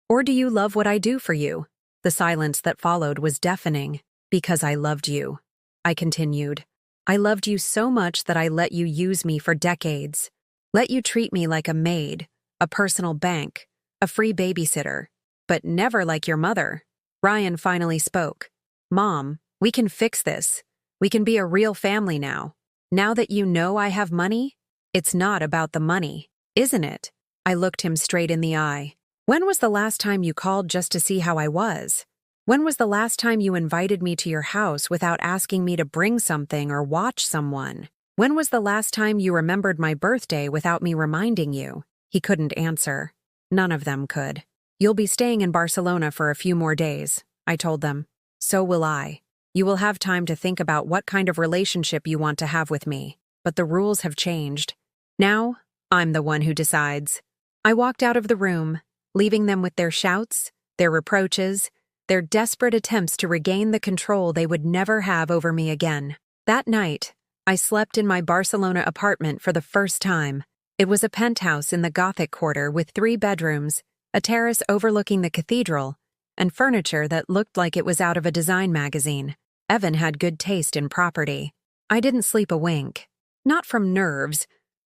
Or do you love what I do for you? The silence that followed was deafening. Because I loved you. I continued. I loved you so much that I let you use me for decades. Let you treat me like a maid, a personal bank, a free babysitter. But never like your mother. Ryan finally spoke. Mom, we can fix this. We can be a real family now. Now that you know I have money, it's not about the money, isn't it? I looked him straight in the eye. When was the last time you called just to see how I was? When was the last time you invited me to your house without asking me to bring something or watch someone? When was the last time you remembered my birthday without me reminding you? He couldn't answer. None of them could. You'll be staying in Barcelona for a few more days, I told them. So will I. You will have time to think about what kind of relationship you want to have with me. But the rules have changed. Now, I'm the one who decides. I walked out of the room, leaving them with their shouts, their reproaches, their desperate attempts to regain the control they would never have over me again. That night, I slept in my Barcelona apartment for the first time. It was a penthouse in the Gothic quarter with 3 bedrooms, a terrace overlooking the cathedral, and furniture that looked like it was out of a design magazine. Evan had good taste in property. I didn't sleep a wink. Not from nerves,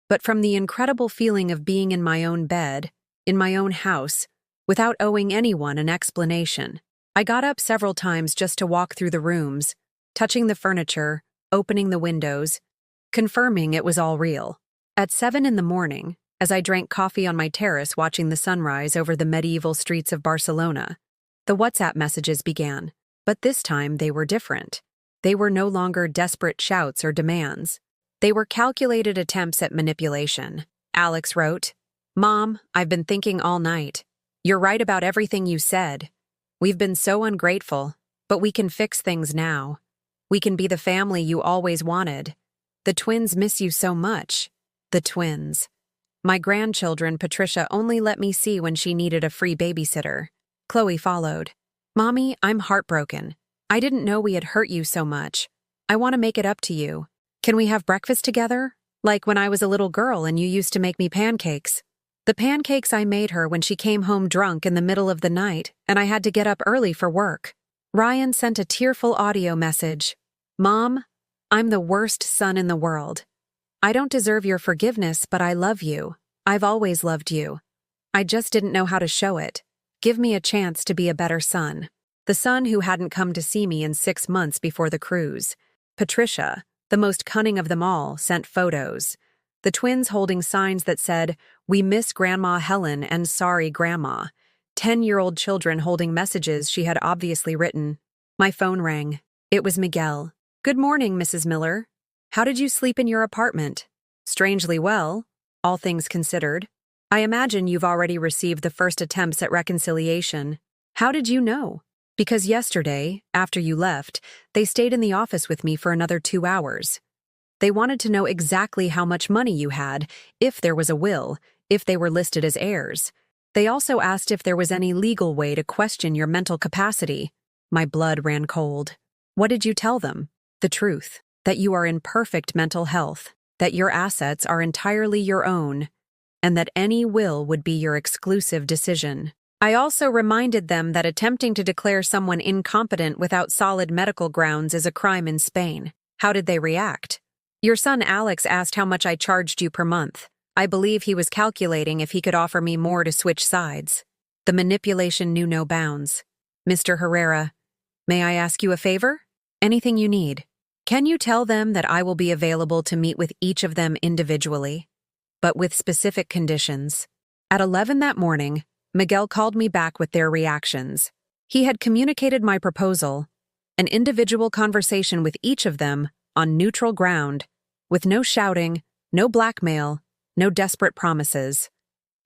but from the incredible feeling of being in my own bed, in my own house, without owing anyone an explanation. I got up several times just to walk through the rooms, touching the furniture, opening the windows, confirming it was all real. At 7 in the morning, as I drank coffee on my terrace watching the sunrise over the medieval streets of Barcelona, the WhatsApp messages began, but this time they were different. They were no longer desperate shouts or demands. They were calculated attempts at manipulation. Alex wrote, Mom, I've been thinking all night. You're right about everything you said. We've been so ungrateful, but we can fix things now. We can be the family you always wanted. The twins miss you so much. The twins. My grandchildren, Patricia, only let me see when she needed a free babysitter. Chloe followed. Mommy, I'm heartbroken. I didn't know we had hurt you so much. I want to make it up to you. Can we have breakfast together? Like when I was a little girl and you used to make me pancakes. The pancakes I made her when she came home drunk in the middle of the night and I had to get up early for work. Ryan sent a tearful audio message. Mom, I'm the worst son in the world. I don't deserve your forgiveness, but I love you. I've always loved you. I just didn't know how to show it. Give me a chance to be a better son. The son who hadn't come to see me in 6 months before the cruise. Patricia, the most cunning of them all, sent photos. The twins holding signs that said, We miss Grandma Helen and sorry Grandma. 10-year-old children holding messages she had obviously written. My phone rang. It was Miguel. Good morning, Mrs. Miller. How did you sleep in your apartment? Strangely well, all things considered. I imagine you've already received the first attempts at reconciliation. How did you know? Because yesterday, after you left, they stayed in the office with me for another 2 hours. They wanted to know exactly how much money you had, if there was a will, if they were listed as heirs. They also asked if there was any legal way to question your mental capacity. My blood ran cold. What did you tell them? The truth. That you are in perfect mental health, that your assets are entirely your own, and that any will would be your exclusive decision. I also reminded them that attempting to declare someone incompetent without solid medical grounds is a crime in Spain. How did they react? Your son Alex asked how much I charged you per month. I believe he was calculating if he could offer me more to switch sides. The manipulation knew no bounds. Mr. Herrera, may I ask you a favor? Anything you need. Can you tell them that I will be available to meet with each of them individually, but with specific conditions? At 11 that morning, Miguel called me back with their reactions. He had communicated my proposal, an individual conversation with each of them on neutral ground, with no shouting, no blackmail, no desperate promises,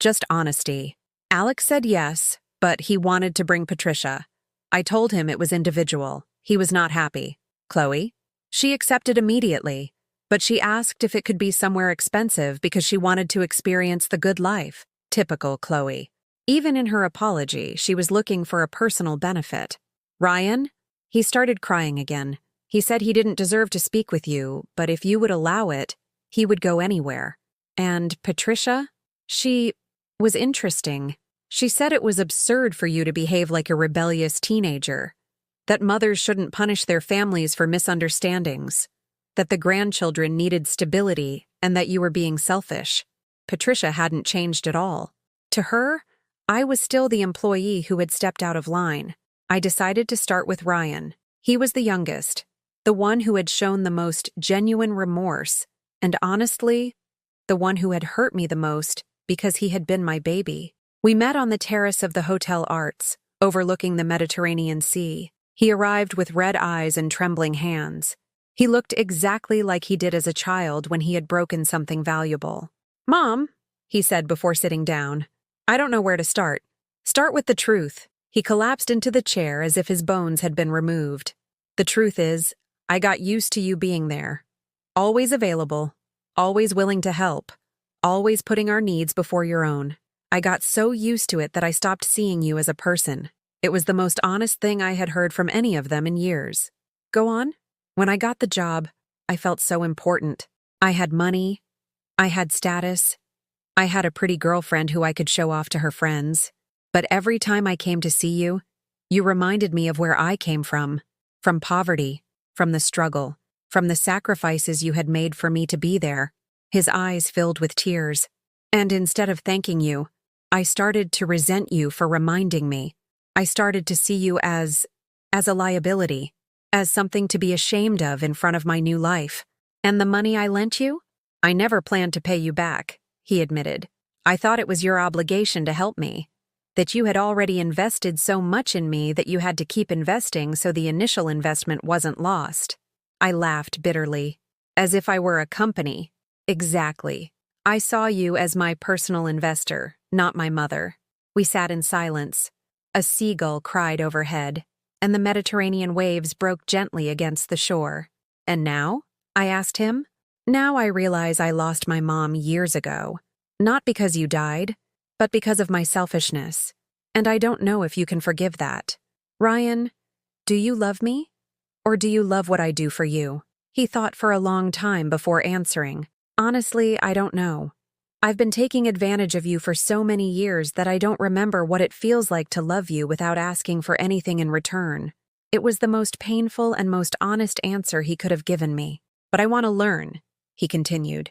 just honesty. Alex said yes, but he wanted to bring Patricia. I told him it was individual. He was not happy. Chloe? She accepted immediately, but she asked if it could be somewhere expensive because she wanted to experience the good life. Typical Chloe. Even in her apology, she was looking for a personal benefit. Ryan? He started crying again. He said he didn't deserve to speak with you, but if you would allow it, he would go anywhere. And Patricia? She was interesting. She said it was absurd for you to behave like a rebellious teenager, that mothers shouldn't punish their families for misunderstandings, that the grandchildren needed stability, and that you were being selfish. Patricia hadn't changed at all. To her, I was still the employee who had stepped out of line. I decided to start with Ryan. He was the youngest, the one who had shown the most genuine remorse, and honestly, the one who had hurt me the most because he had been my baby. We met on the terrace of the Hotel Arts, overlooking the Mediterranean Sea. He arrived with red eyes and trembling hands. He looked exactly like he did as a child when he had broken something valuable. "Mom," he said before sitting down, "I don't know where to start." "Start with the truth." He collapsed into the chair as if his bones had been removed. "The truth is, I got used to you being there. Always available, always willing to help, always putting our needs before your own. I got so used to it that I stopped seeing you as a person. It was the most honest thing I had heard from any of them in years." "Go on." "When I got the job, I felt so important. I had money. I had status. I had a pretty girlfriend who I could show off to her friends. But every time I came to see you, you reminded me of where I came from poverty, from the struggle, from the sacrifices you had made for me to be there." His eyes filled with tears. "And instead of thanking you, I started to resent you for reminding me. I started to see you as a liability, as something to be ashamed of in front of my new life. And the money I lent you? I never planned to pay you back," he admitted. "I thought it was your obligation to help me, that you had already invested so much in me that you had to keep investing so the initial investment wasn't lost." I laughed bitterly, as if I were a company. "Exactly. I saw you as my personal investor, not my mother." We sat in silence. A seagull cried overhead, and the Mediterranean waves broke gently against the shore. "And now?" I asked him. "Now I realize I lost my mom years ago. Not because you died, but because of my selfishness. And I don't know if you can forgive that. Ryan, do you love me? Or do you love what I do for you?" He thought for a long time before answering. "Honestly, I don't know. I've been taking advantage of you for so many years that I don't remember what it feels like to love you without asking for anything in return." It was the most painful and most honest answer he could have given me. "But I want to learn," he continued.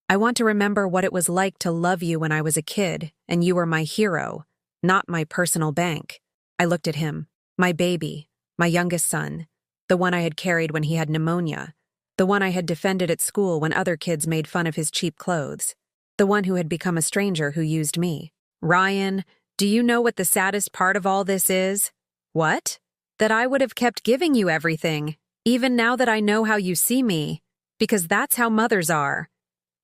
"I want to remember what it was like to love you when I was a kid, and you were my hero, not my personal bank." I looked at him. My baby, my youngest son, the one I had carried when he had pneumonia, the one I had defended at school when other kids made fun of his cheap clothes, the one who had become a stranger who used me. "Ryan, do you know what the saddest part of all this is?" "What?" "That I would have kept giving you everything, even now that I know how you see me, because that's how mothers are.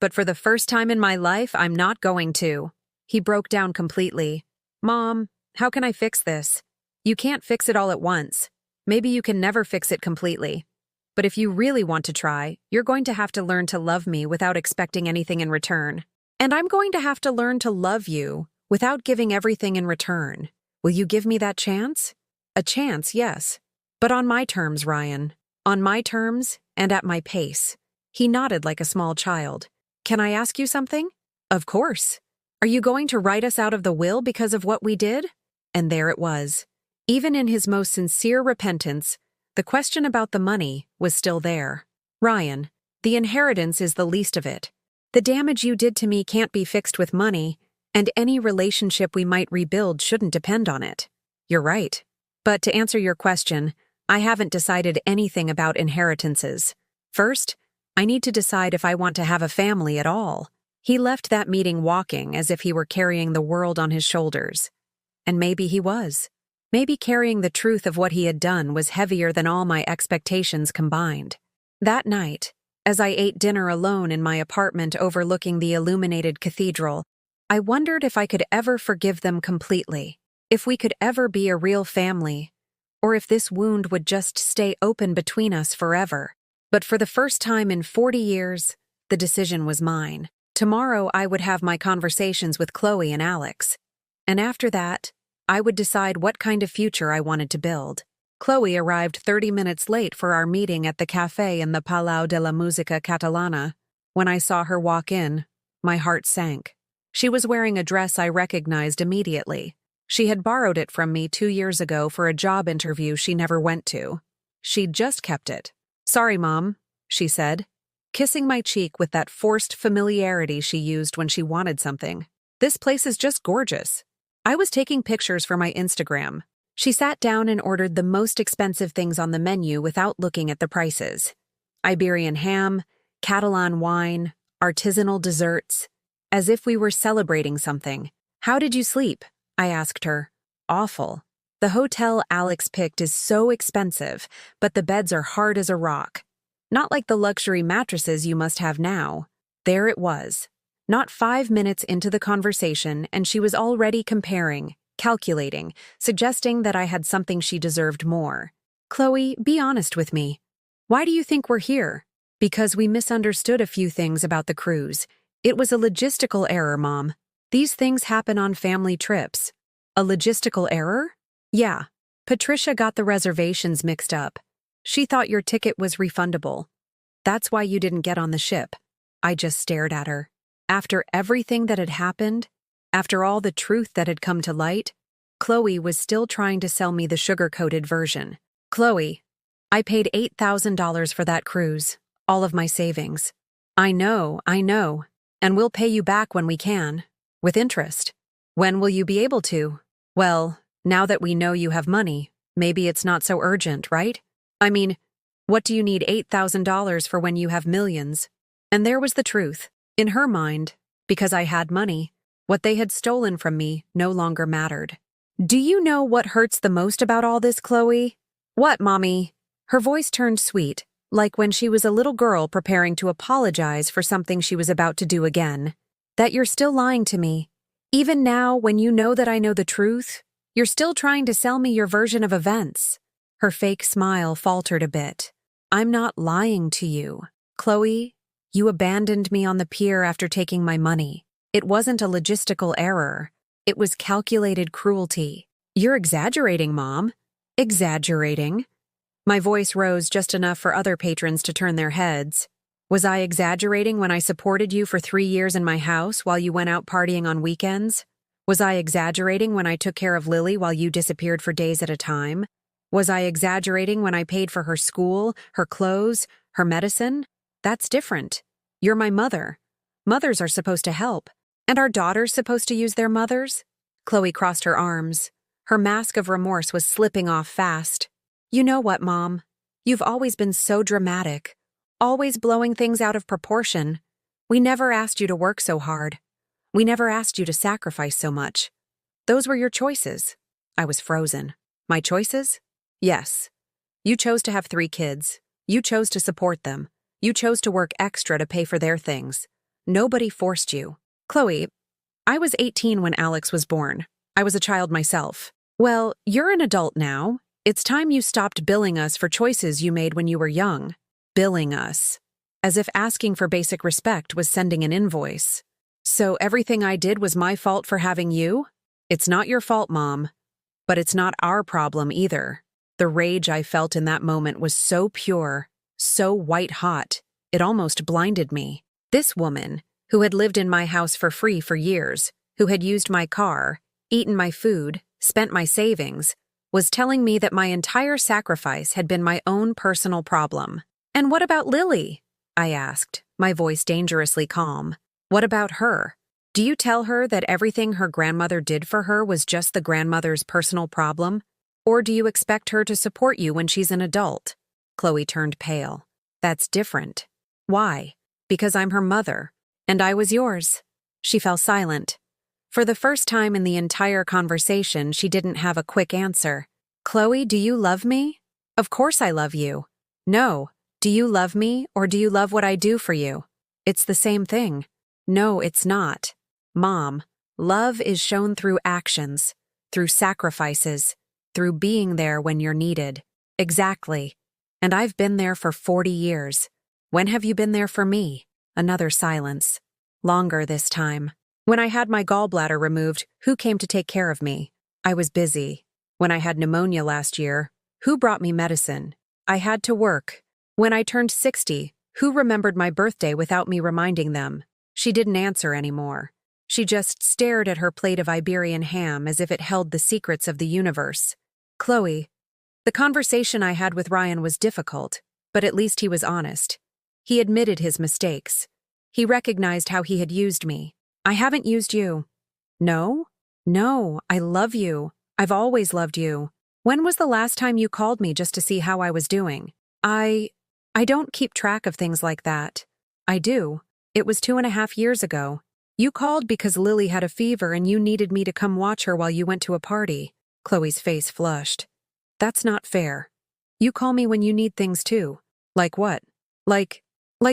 But for the first time in my life, I'm not going to." He broke down completely. "Mom, how can I fix this? You can't fix it all at once. Maybe you can never fix it completely. But if you really want to try, you're going to have to learn to love me without expecting anything in return. And I'm going to have to learn to love you without giving everything in return. Will you give me that chance?" "A chance, yes. But on my terms, Ryan. On my terms and at my pace." He nodded like a small child. "Can I ask you something?" "Of course. Are you going to write us out of the will because of what we did?" And there it was. Even in his most sincere repentance, the question about the money was still there. "Ryan, the inheritance is the least of it. The damage you did to me can't be fixed with money, and any relationship we might rebuild shouldn't depend on it." "You're right. But to answer your question, I haven't decided anything about inheritances. First, I need to decide if I want to have a family at all." He left that meeting walking as if he were carrying the world on his shoulders. And maybe he was. Maybe carrying the truth of what he had done was heavier than all my expectations combined. That night, as I ate dinner alone in my apartment overlooking the illuminated cathedral, I wondered if I could ever forgive them completely, if we could ever be a real family, or if this wound would just stay open between us forever. But for the first time in 40 years, the decision was mine. Tomorrow I would have my conversations with Chloe and Alex. And after that, I would decide what kind of future I wanted to build. Chloe arrived 30 minutes late for our meeting at the cafe in the Palau de la Música Catalana. When I saw her walk in, my heart sank. She was wearing a dress I recognized immediately. She had borrowed it from me 2 years ago for a job interview she never went to. She'd just kept it. "Sorry, Mom," she said, kissing my cheek with that forced familiarity she used when she wanted something. "This place is just gorgeous." I was taking pictures for my Instagram. She sat down and ordered the most expensive things on the menu without looking at the prices. Iberian ham, Catalan wine, artisanal desserts, as if we were celebrating something. "How did you sleep?" I asked her. "Awful. The hotel Alex picked is so expensive, but the beds are hard as a rock. Not like the luxury mattresses you must have now." There it was. Not 5 minutes into the conversation, and she was already comparing, calculating, suggesting that I had something she deserved more. "Chloe, be honest with me. Why do you think we're here?" "Because we misunderstood a few things about the cruise. It was a logistical error, Mom. These things happen on family trips." "A logistical error?" "Yeah. Patricia got the reservations mixed up. She thought your ticket was refundable. That's why you didn't get on the ship." I just stared at her. After everything that had happened, after all the truth that had come to light, Chloe was still trying to sell me the sugar-coated version. "Chloe, I paid $8,000 for that cruise, all of my savings." I know, and we'll pay you back when we can, with interest." "When will you be able to?" "Well, now that we know you have money, maybe it's not so urgent, right? I mean, what do you need $8,000 for when you have millions?" And there was the truth. In her mind, because I had money, what they had stolen from me no longer mattered. "Do you know what hurts the most about all this, Chloe?" "What, Mommy?" Her voice turned sweet, like when she was a little girl preparing to apologize for something she was about to do again. "That you're still lying to me. Even now, when you know that I know the truth, you're still trying to sell me your version of events." Her fake smile faltered a bit. "I'm not lying to you. Chloe, you abandoned me on the pier after taking my money. It wasn't a logistical error. It was calculated cruelty." "You're exaggerating, Mom." "Exaggerating?" My voice rose just enough for other patrons to turn their heads. "Was I exaggerating when I supported you for 3 years in my house while you went out partying on weekends? Was I exaggerating when I took care of Lily while you disappeared for days at a time? Was I exaggerating when I paid for her school, her clothes, her medicine? That's different. You're my mother. Mothers are supposed to help. And are daughters supposed to use their mothers?" Chloe crossed her arms. Her mask of remorse was slipping off fast. "You know what, Mom? You've always been so dramatic, always blowing things out of proportion. We never asked you to work so hard. We never asked you to sacrifice so much. Those were your choices." I was frozen. "My choices?" "Yes. You chose to have 3 kids. You chose to support them. You chose to work extra to pay for their things. Nobody forced you." "Chloe, I was 18 when Alex was born. I was a child myself." "Well, you're an adult now. It's time you stopped billing us for choices you made when you were young." Billing us. As if asking for basic respect was sending an invoice. "So everything I did was my fault for having you?" "It's not your fault, Mom. But it's not our problem either." The rage I felt in that moment was so pure, so white-hot, it almost blinded me. This woman, who had lived in my house for free for years, who had used my car, eaten my food, spent my savings, was telling me that my entire sacrifice had been my own personal problem. "And what about Lily?" I asked, my voice dangerously calm. "What about her? Do you tell her that everything her grandmother did for her was just the grandmother's personal problem? Or do you expect her to support you when she's an adult?" Chloe turned pale. "That's different." "Why?" "Because I'm her mother, and I was yours." She fell silent. For the first time in the entire conversation, she didn't have a quick answer. "Chloe, do you love me?" "Of course I love you." "No. Do you love me, or do you love what I do for you?" "It's the same thing." "No, it's not." "Mom, Love is shown through actions, through sacrifices, through being there when you're needed. Exactly. And I've been there for 40 years. When have you been there for me? Another silence. Longer this time. When I had my gallbladder removed, who came to take care of me? I was busy. When I had pneumonia last year, who brought me medicine? I had to work. When I turned 60, who remembered my birthday without me reminding them? She didn't answer anymore. She just stared at her plate of Iberian ham as if it held the secrets of the universe. Chloe, the conversation I had with Ryan was difficult, but at least he was honest. He admitted his mistakes. He recognized how he had used me. I haven't used you. No? No, I love you. I've always loved you. When was the last time you called me just to see how I was doing? I don't keep track of things like that. I do. It was 2.5 years ago. You called because Lily had a fever and you needed me to come watch her while you went to a party. Chloe's face flushed. That's not fair. You call me when you need things too. Like what? Like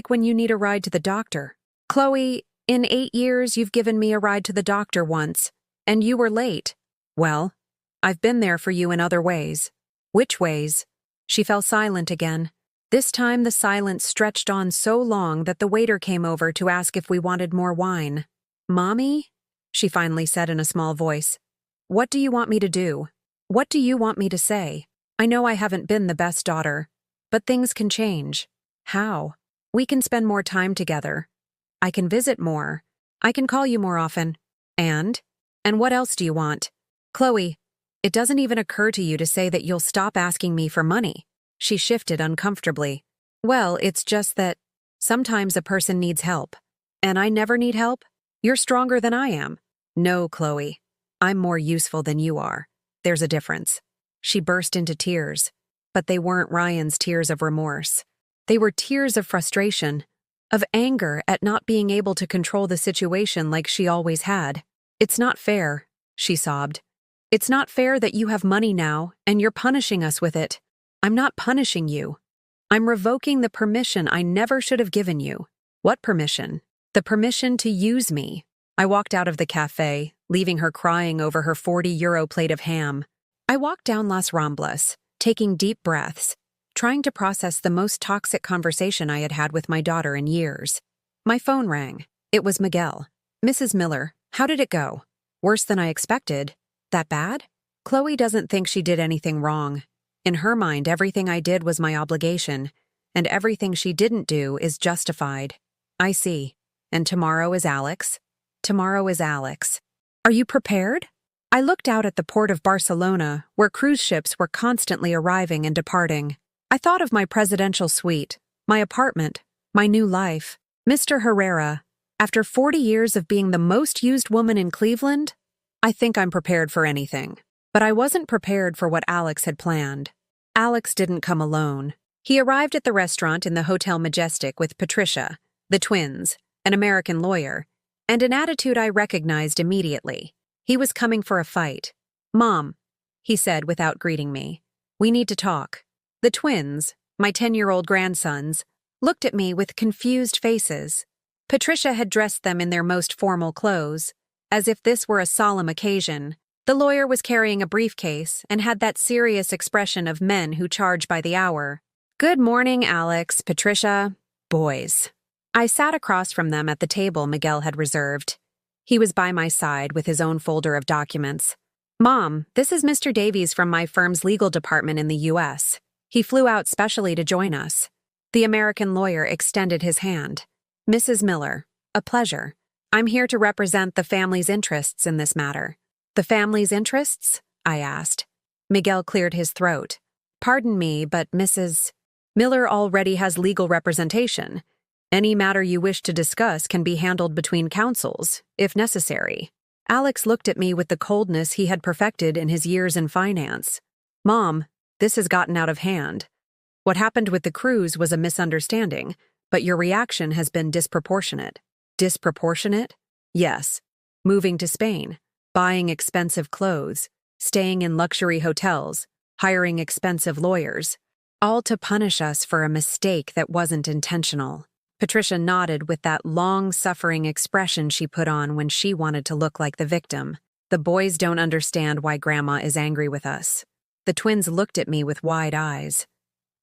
when you need a ride to the doctor. Chloe, in 8 years you've given me a ride to the doctor once, and you were late. Well, I've been there for you in other ways. Which ways? She fell silent again. This time the silence stretched on so long that the waiter came over to ask if we wanted more wine. Mommy? She finally said in a small voice. What do you want me to do? What do you want me to say? I know I haven't been the best daughter, but things can change. How? We can spend more time together. I can visit more. I can call you more often. And what else do you want? Chloe, it doesn't even occur to you to say that you'll stop asking me for money. She shifted uncomfortably. Well, it's just that sometimes a person needs help. And I never need help? You're stronger than I am. No, Chloe. I'm more useful than you are. There's a difference. She burst into tears. But they weren't Ryan's tears of remorse. They were tears of frustration, of anger at not being able to control the situation like she always had. It's not fair, she sobbed. It's not fair that you have money now and you're punishing us with it. I'm not punishing you. I'm revoking the permission I never should have given you. What permission? The permission to use me. I walked out of the cafe, leaving her crying over her 40-euro plate of ham. I walked down Las Ramblas, taking deep breaths, trying to process the most toxic conversation I had had with my daughter in years. My phone rang. It was Miguel. Mrs. Miller, how did it go? Worse than I expected. That bad? Chloe doesn't think she did anything wrong. In her mind, everything I did was my obligation, and everything she didn't do is justified. I see. And tomorrow is Alex? Tomorrow is Alex. Are you prepared? I looked out at the port of Barcelona, where cruise ships were constantly arriving and departing. I thought of my presidential suite, my apartment, my new life. Mr. Herrera, after 40 years of being the most used woman in Cleveland, I think I'm prepared for anything. But I wasn't prepared for what Alex had planned. Alex didn't come alone. He arrived at the restaurant in the Hotel Majestic with Patricia, the twins, an American lawyer, and an attitude I recognized immediately. He was coming for a fight. Mom, he said without greeting me, we need to talk. The twins, my 10-year-old grandsons, looked at me with confused faces. Patricia had dressed them in their most formal clothes, as if this were a solemn occasion. The lawyer was carrying a briefcase and had that serious expression of men who charge by the hour. Good morning, Alex, Patricia, boys. I sat across from them at the table Miguel had reserved. He was by my side with his own folder of documents. Mom, this is Mr. Davies from my firm's legal department in the U.S. He flew out specially to join us. The American lawyer extended his hand. Mrs. Miller, a pleasure. I'm here to represent the family's interests in this matter. The family's interests? I asked. Miguel cleared his throat. Pardon me, but Mrs. Miller already has legal representation. Any matter you wish to discuss can be handled between counsels, if necessary. Alex looked at me with the coldness he had perfected in his years in finance. Mom, this has gotten out of hand. What happened with the cruise was a misunderstanding, but your reaction has been disproportionate. Disproportionate? Yes. Moving to Spain, buying expensive clothes, staying in luxury hotels, hiring expensive lawyers, all to punish us for a mistake that wasn't intentional. Patricia nodded with that long-suffering expression she put on when she wanted to look like the victim. The boys don't understand why Grandma is angry with us. The twins looked at me with wide eyes.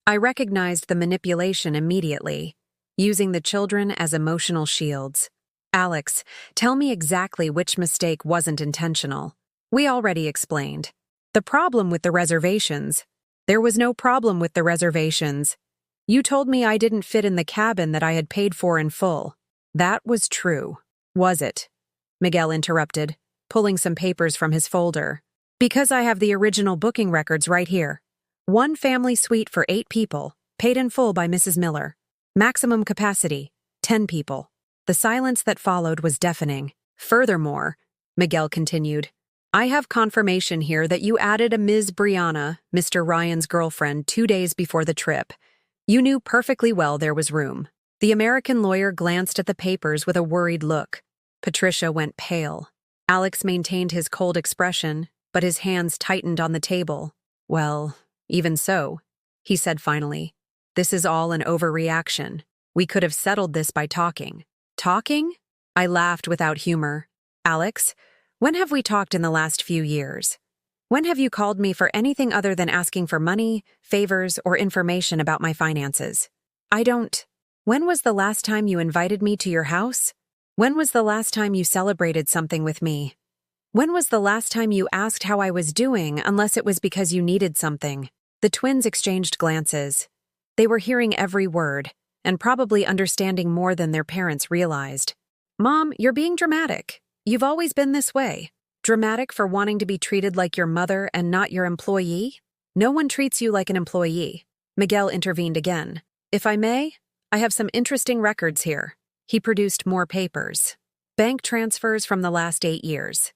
I recognized the manipulation immediately, using the children as emotional shields. Alex, tell me exactly which mistake wasn't intentional. We already explained. The problem with the reservations. There was no problem with the reservations. You told me I didn't fit in the cabin that I had paid for in full. That was true. Was it? Miguel interrupted, pulling some papers from his folder. Because I have the original booking records right here. 1 family suite for 8 people, paid in full by Mrs. Miller. Maximum capacity, 10 people. The silence that followed was deafening. Furthermore, Miguel continued, I have confirmation here that you added a Ms. Brianna, Mr. Ryan's girlfriend, 2 days before the trip. You knew perfectly well there was room. The American lawyer glanced at the papers with a worried look. Patricia went pale. Alex maintained his cold expression, but his hands tightened on the table. Well, even so, he said finally, this is all an overreaction. We could have settled this by talking. Talking? I laughed without humor. Alex, when have we talked in the last few years? When have you called me for anything other than asking for money, favors, or information about my finances? I don't. When was the last time you invited me to your house? When was the last time you celebrated something with me? When was the last time you asked how I was doing unless it was because you needed something? The twins exchanged glances. They were hearing every word, and probably understanding more than their parents realized. Mom, you're being dramatic. You've always been this way. Dramatic for wanting to be treated like your mother and not your employee? No one treats you like an employee. Miguel intervened again. If I may, I have some interesting records here. He produced more papers. Bank transfers from the last 8 years.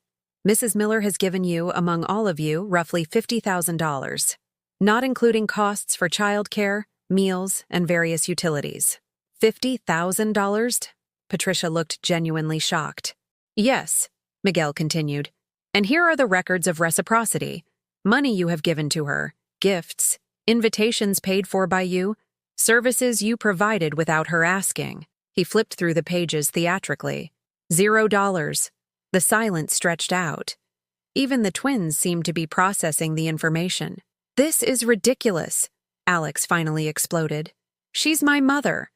Mrs. Miller has given you, among all of you, roughly $50,000, not including costs for childcare, meals, and various utilities. $50,000? Patricia looked genuinely shocked. Yes, Miguel continued. And here are the records of reciprocity. Money you have given to her, gifts, invitations paid for by you, services you provided without her asking. He flipped through the pages theatrically. $0. The silence stretched out. Even the twins seemed to be processing the information. This is ridiculous, Alex finally exploded. She's my mother.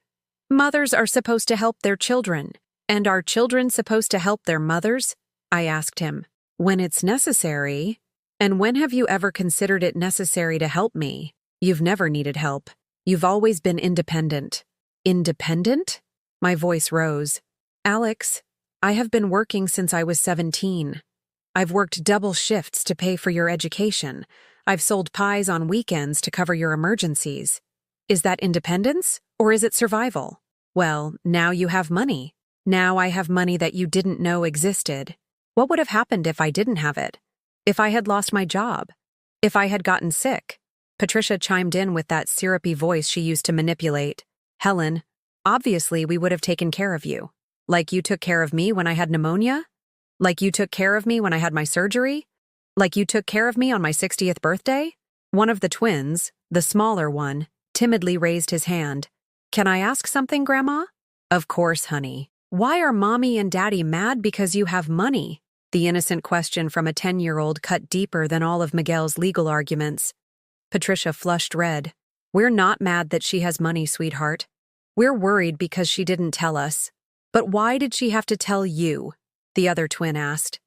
Mothers are supposed to help their children. And are children supposed to help their mothers? I asked him. When it's necessary. And when have you ever considered it necessary to help me? You've never needed help. You've always been independent. Independent? My voice rose. Alex, I have been working since I was 17. I've worked double shifts to pay for your education. I've sold pies on weekends to cover your emergencies. Is that independence, or is it survival? Well, now you have money. Now I have money that you didn't know existed. What would have happened if I didn't have it? If I had lost my job? If I had gotten sick? Patricia chimed in with that syrupy voice she used to manipulate. Helen, obviously we would have taken care of you. Like you took care of me when I had pneumonia? Like you took care of me when I had my surgery? Like you took care of me on my 60th birthday? One of the twins, the smaller one, timidly raised his hand. Can I ask something, Grandma? Of course, honey. Why are Mommy and Daddy mad because you have money? The innocent question from a 10-year-old cut deeper than all of Miguel's legal arguments. Patricia flushed red. We're not mad that she has money, sweetheart. We're worried because she didn't tell us. But why did she have to tell you? The other twin asked.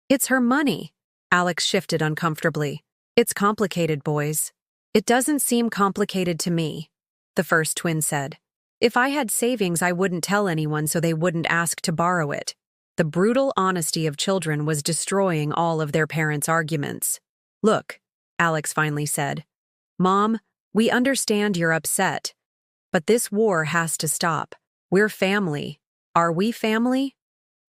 It's her money. Alex shifted uncomfortably. It's complicated, boys. It doesn't seem complicated to me, the first twin said. If I had savings, I wouldn't tell anyone so they wouldn't ask to borrow it. The brutal honesty of children was destroying all of their parents' arguments. Look, Alex finally said. Mom, we understand you're upset. But this war has to stop. We're family. Are we family?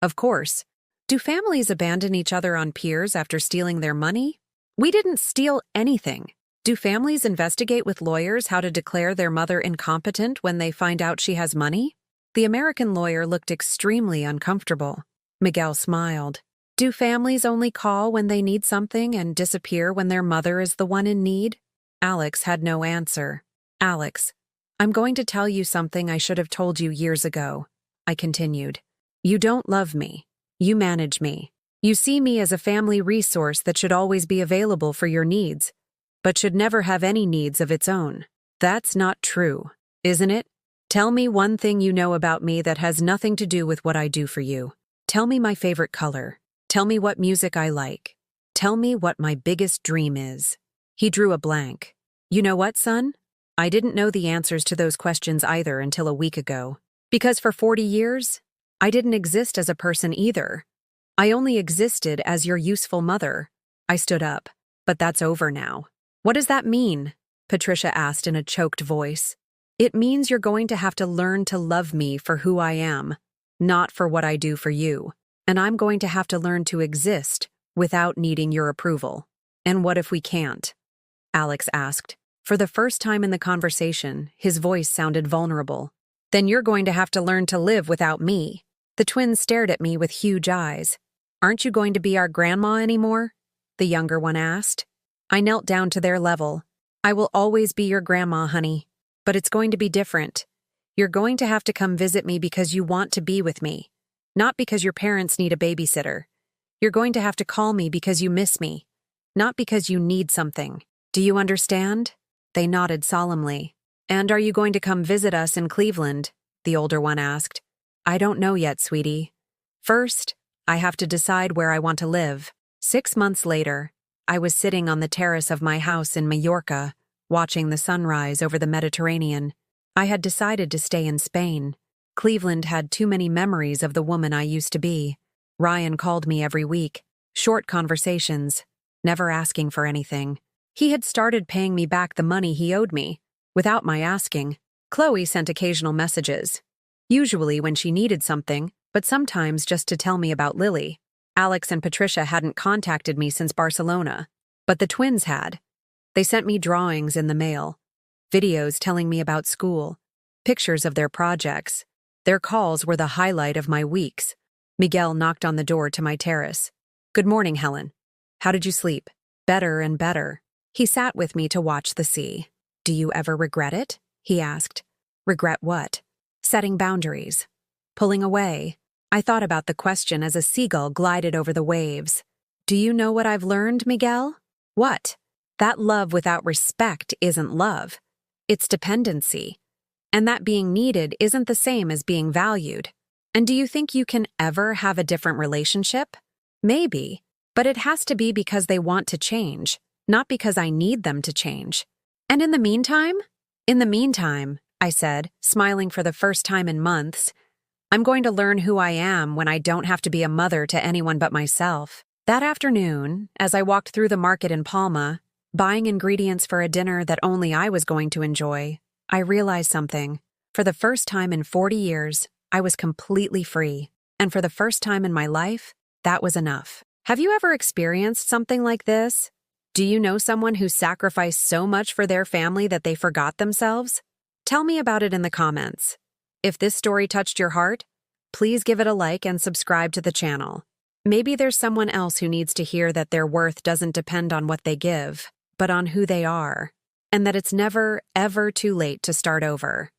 Of course. Do families abandon each other on piers after stealing their money? We didn't steal anything. Do families investigate with lawyers how to declare their mother incompetent when they find out she has money? The American lawyer looked extremely uncomfortable. Miguel smiled. Do families only call when they need something and disappear when their mother is the one in need? Alex had no answer. Alex, I'm going to tell you something I should have told you years ago, I continued. You don't love me. You manage me. You see me as a family resource that should always be available for your needs, but should never have any needs of its own. That's not true, isn't it? Tell me one thing you know about me that has nothing to do with what I do for you. Tell me my favorite color. Tell me what music I like. Tell me what my biggest dream is. He drew a blank. You know what, son? I didn't know the answers to those questions either until a week ago. Because for 40 years, I didn't exist as a person either. I only existed as your useful mother. I stood up. But that's over now. What does that mean? Patricia asked in a choked voice. It means you're going to have to learn to love me for who I am, not for what I do for you. And I'm going to have to learn to exist without needing your approval. And what if we can't? Alex asked. For the first time in the conversation, his voice sounded vulnerable. Then you're going to have to learn to live without me. The twins stared at me with huge eyes. Aren't you going to be our grandma anymore? The younger one asked. I knelt down to their level. I will always be your grandma, honey. But it's going to be different. You're going to have to come visit me because you want to be with me, not because your parents need a babysitter. You're going to have to call me because you miss me, not because you need something. Do you understand? They nodded solemnly. And are you going to come visit us in Cleveland? The older one asked. I don't know yet, sweetie. First, I have to decide where I want to live. 6 months later, I was sitting on the terrace of my house in Mallorca, watching the sunrise over the Mediterranean. I had decided to stay in Spain. Cleveland had too many memories of the woman I used to be. Ryan called me every week. Short conversations, never asking for anything. He had started paying me back the money he owed me, without my asking. Chloe sent occasional messages, usually when she needed something, but sometimes just to tell me about Lily. Alex and Patricia hadn't contacted me since Barcelona, but the twins had. They sent me drawings in the mail, videos telling me about school, pictures of their projects. Their calls were the highlight of my weeks. Miguel knocked on the door to my terrace. Good morning, Helen. How did you sleep? Better and better. He sat with me to watch the sea. Do you ever regret it? He asked. Regret what? Setting boundaries. Pulling away. I thought about the question as a seagull glided over the waves. Do you know what I've learned, Miguel? What? That love without respect isn't love. It's dependency. And that being needed isn't the same as being valued. And do you think you can ever have a different relationship? Maybe, but it has to be because they want to change, not because I need them to change. And in the meantime? In the meantime, I said, smiling for the first time in months, I'm going to learn who I am when I don't have to be a mother to anyone but myself. That afternoon, as I walked through the market in Palma, buying ingredients for a dinner that only I was going to enjoy, I realized something. For the first time in 40 years, I was completely free. And for the first time in my life, that was enough. Have you ever experienced something like this? Do you know someone who sacrificed so much for their family that they forgot themselves? Tell me about it in the comments. If this story touched your heart, please give it a like and subscribe to the channel. Maybe there's someone else who needs to hear that their worth doesn't depend on what they give, but on who they are, and that it's never, ever too late to start over.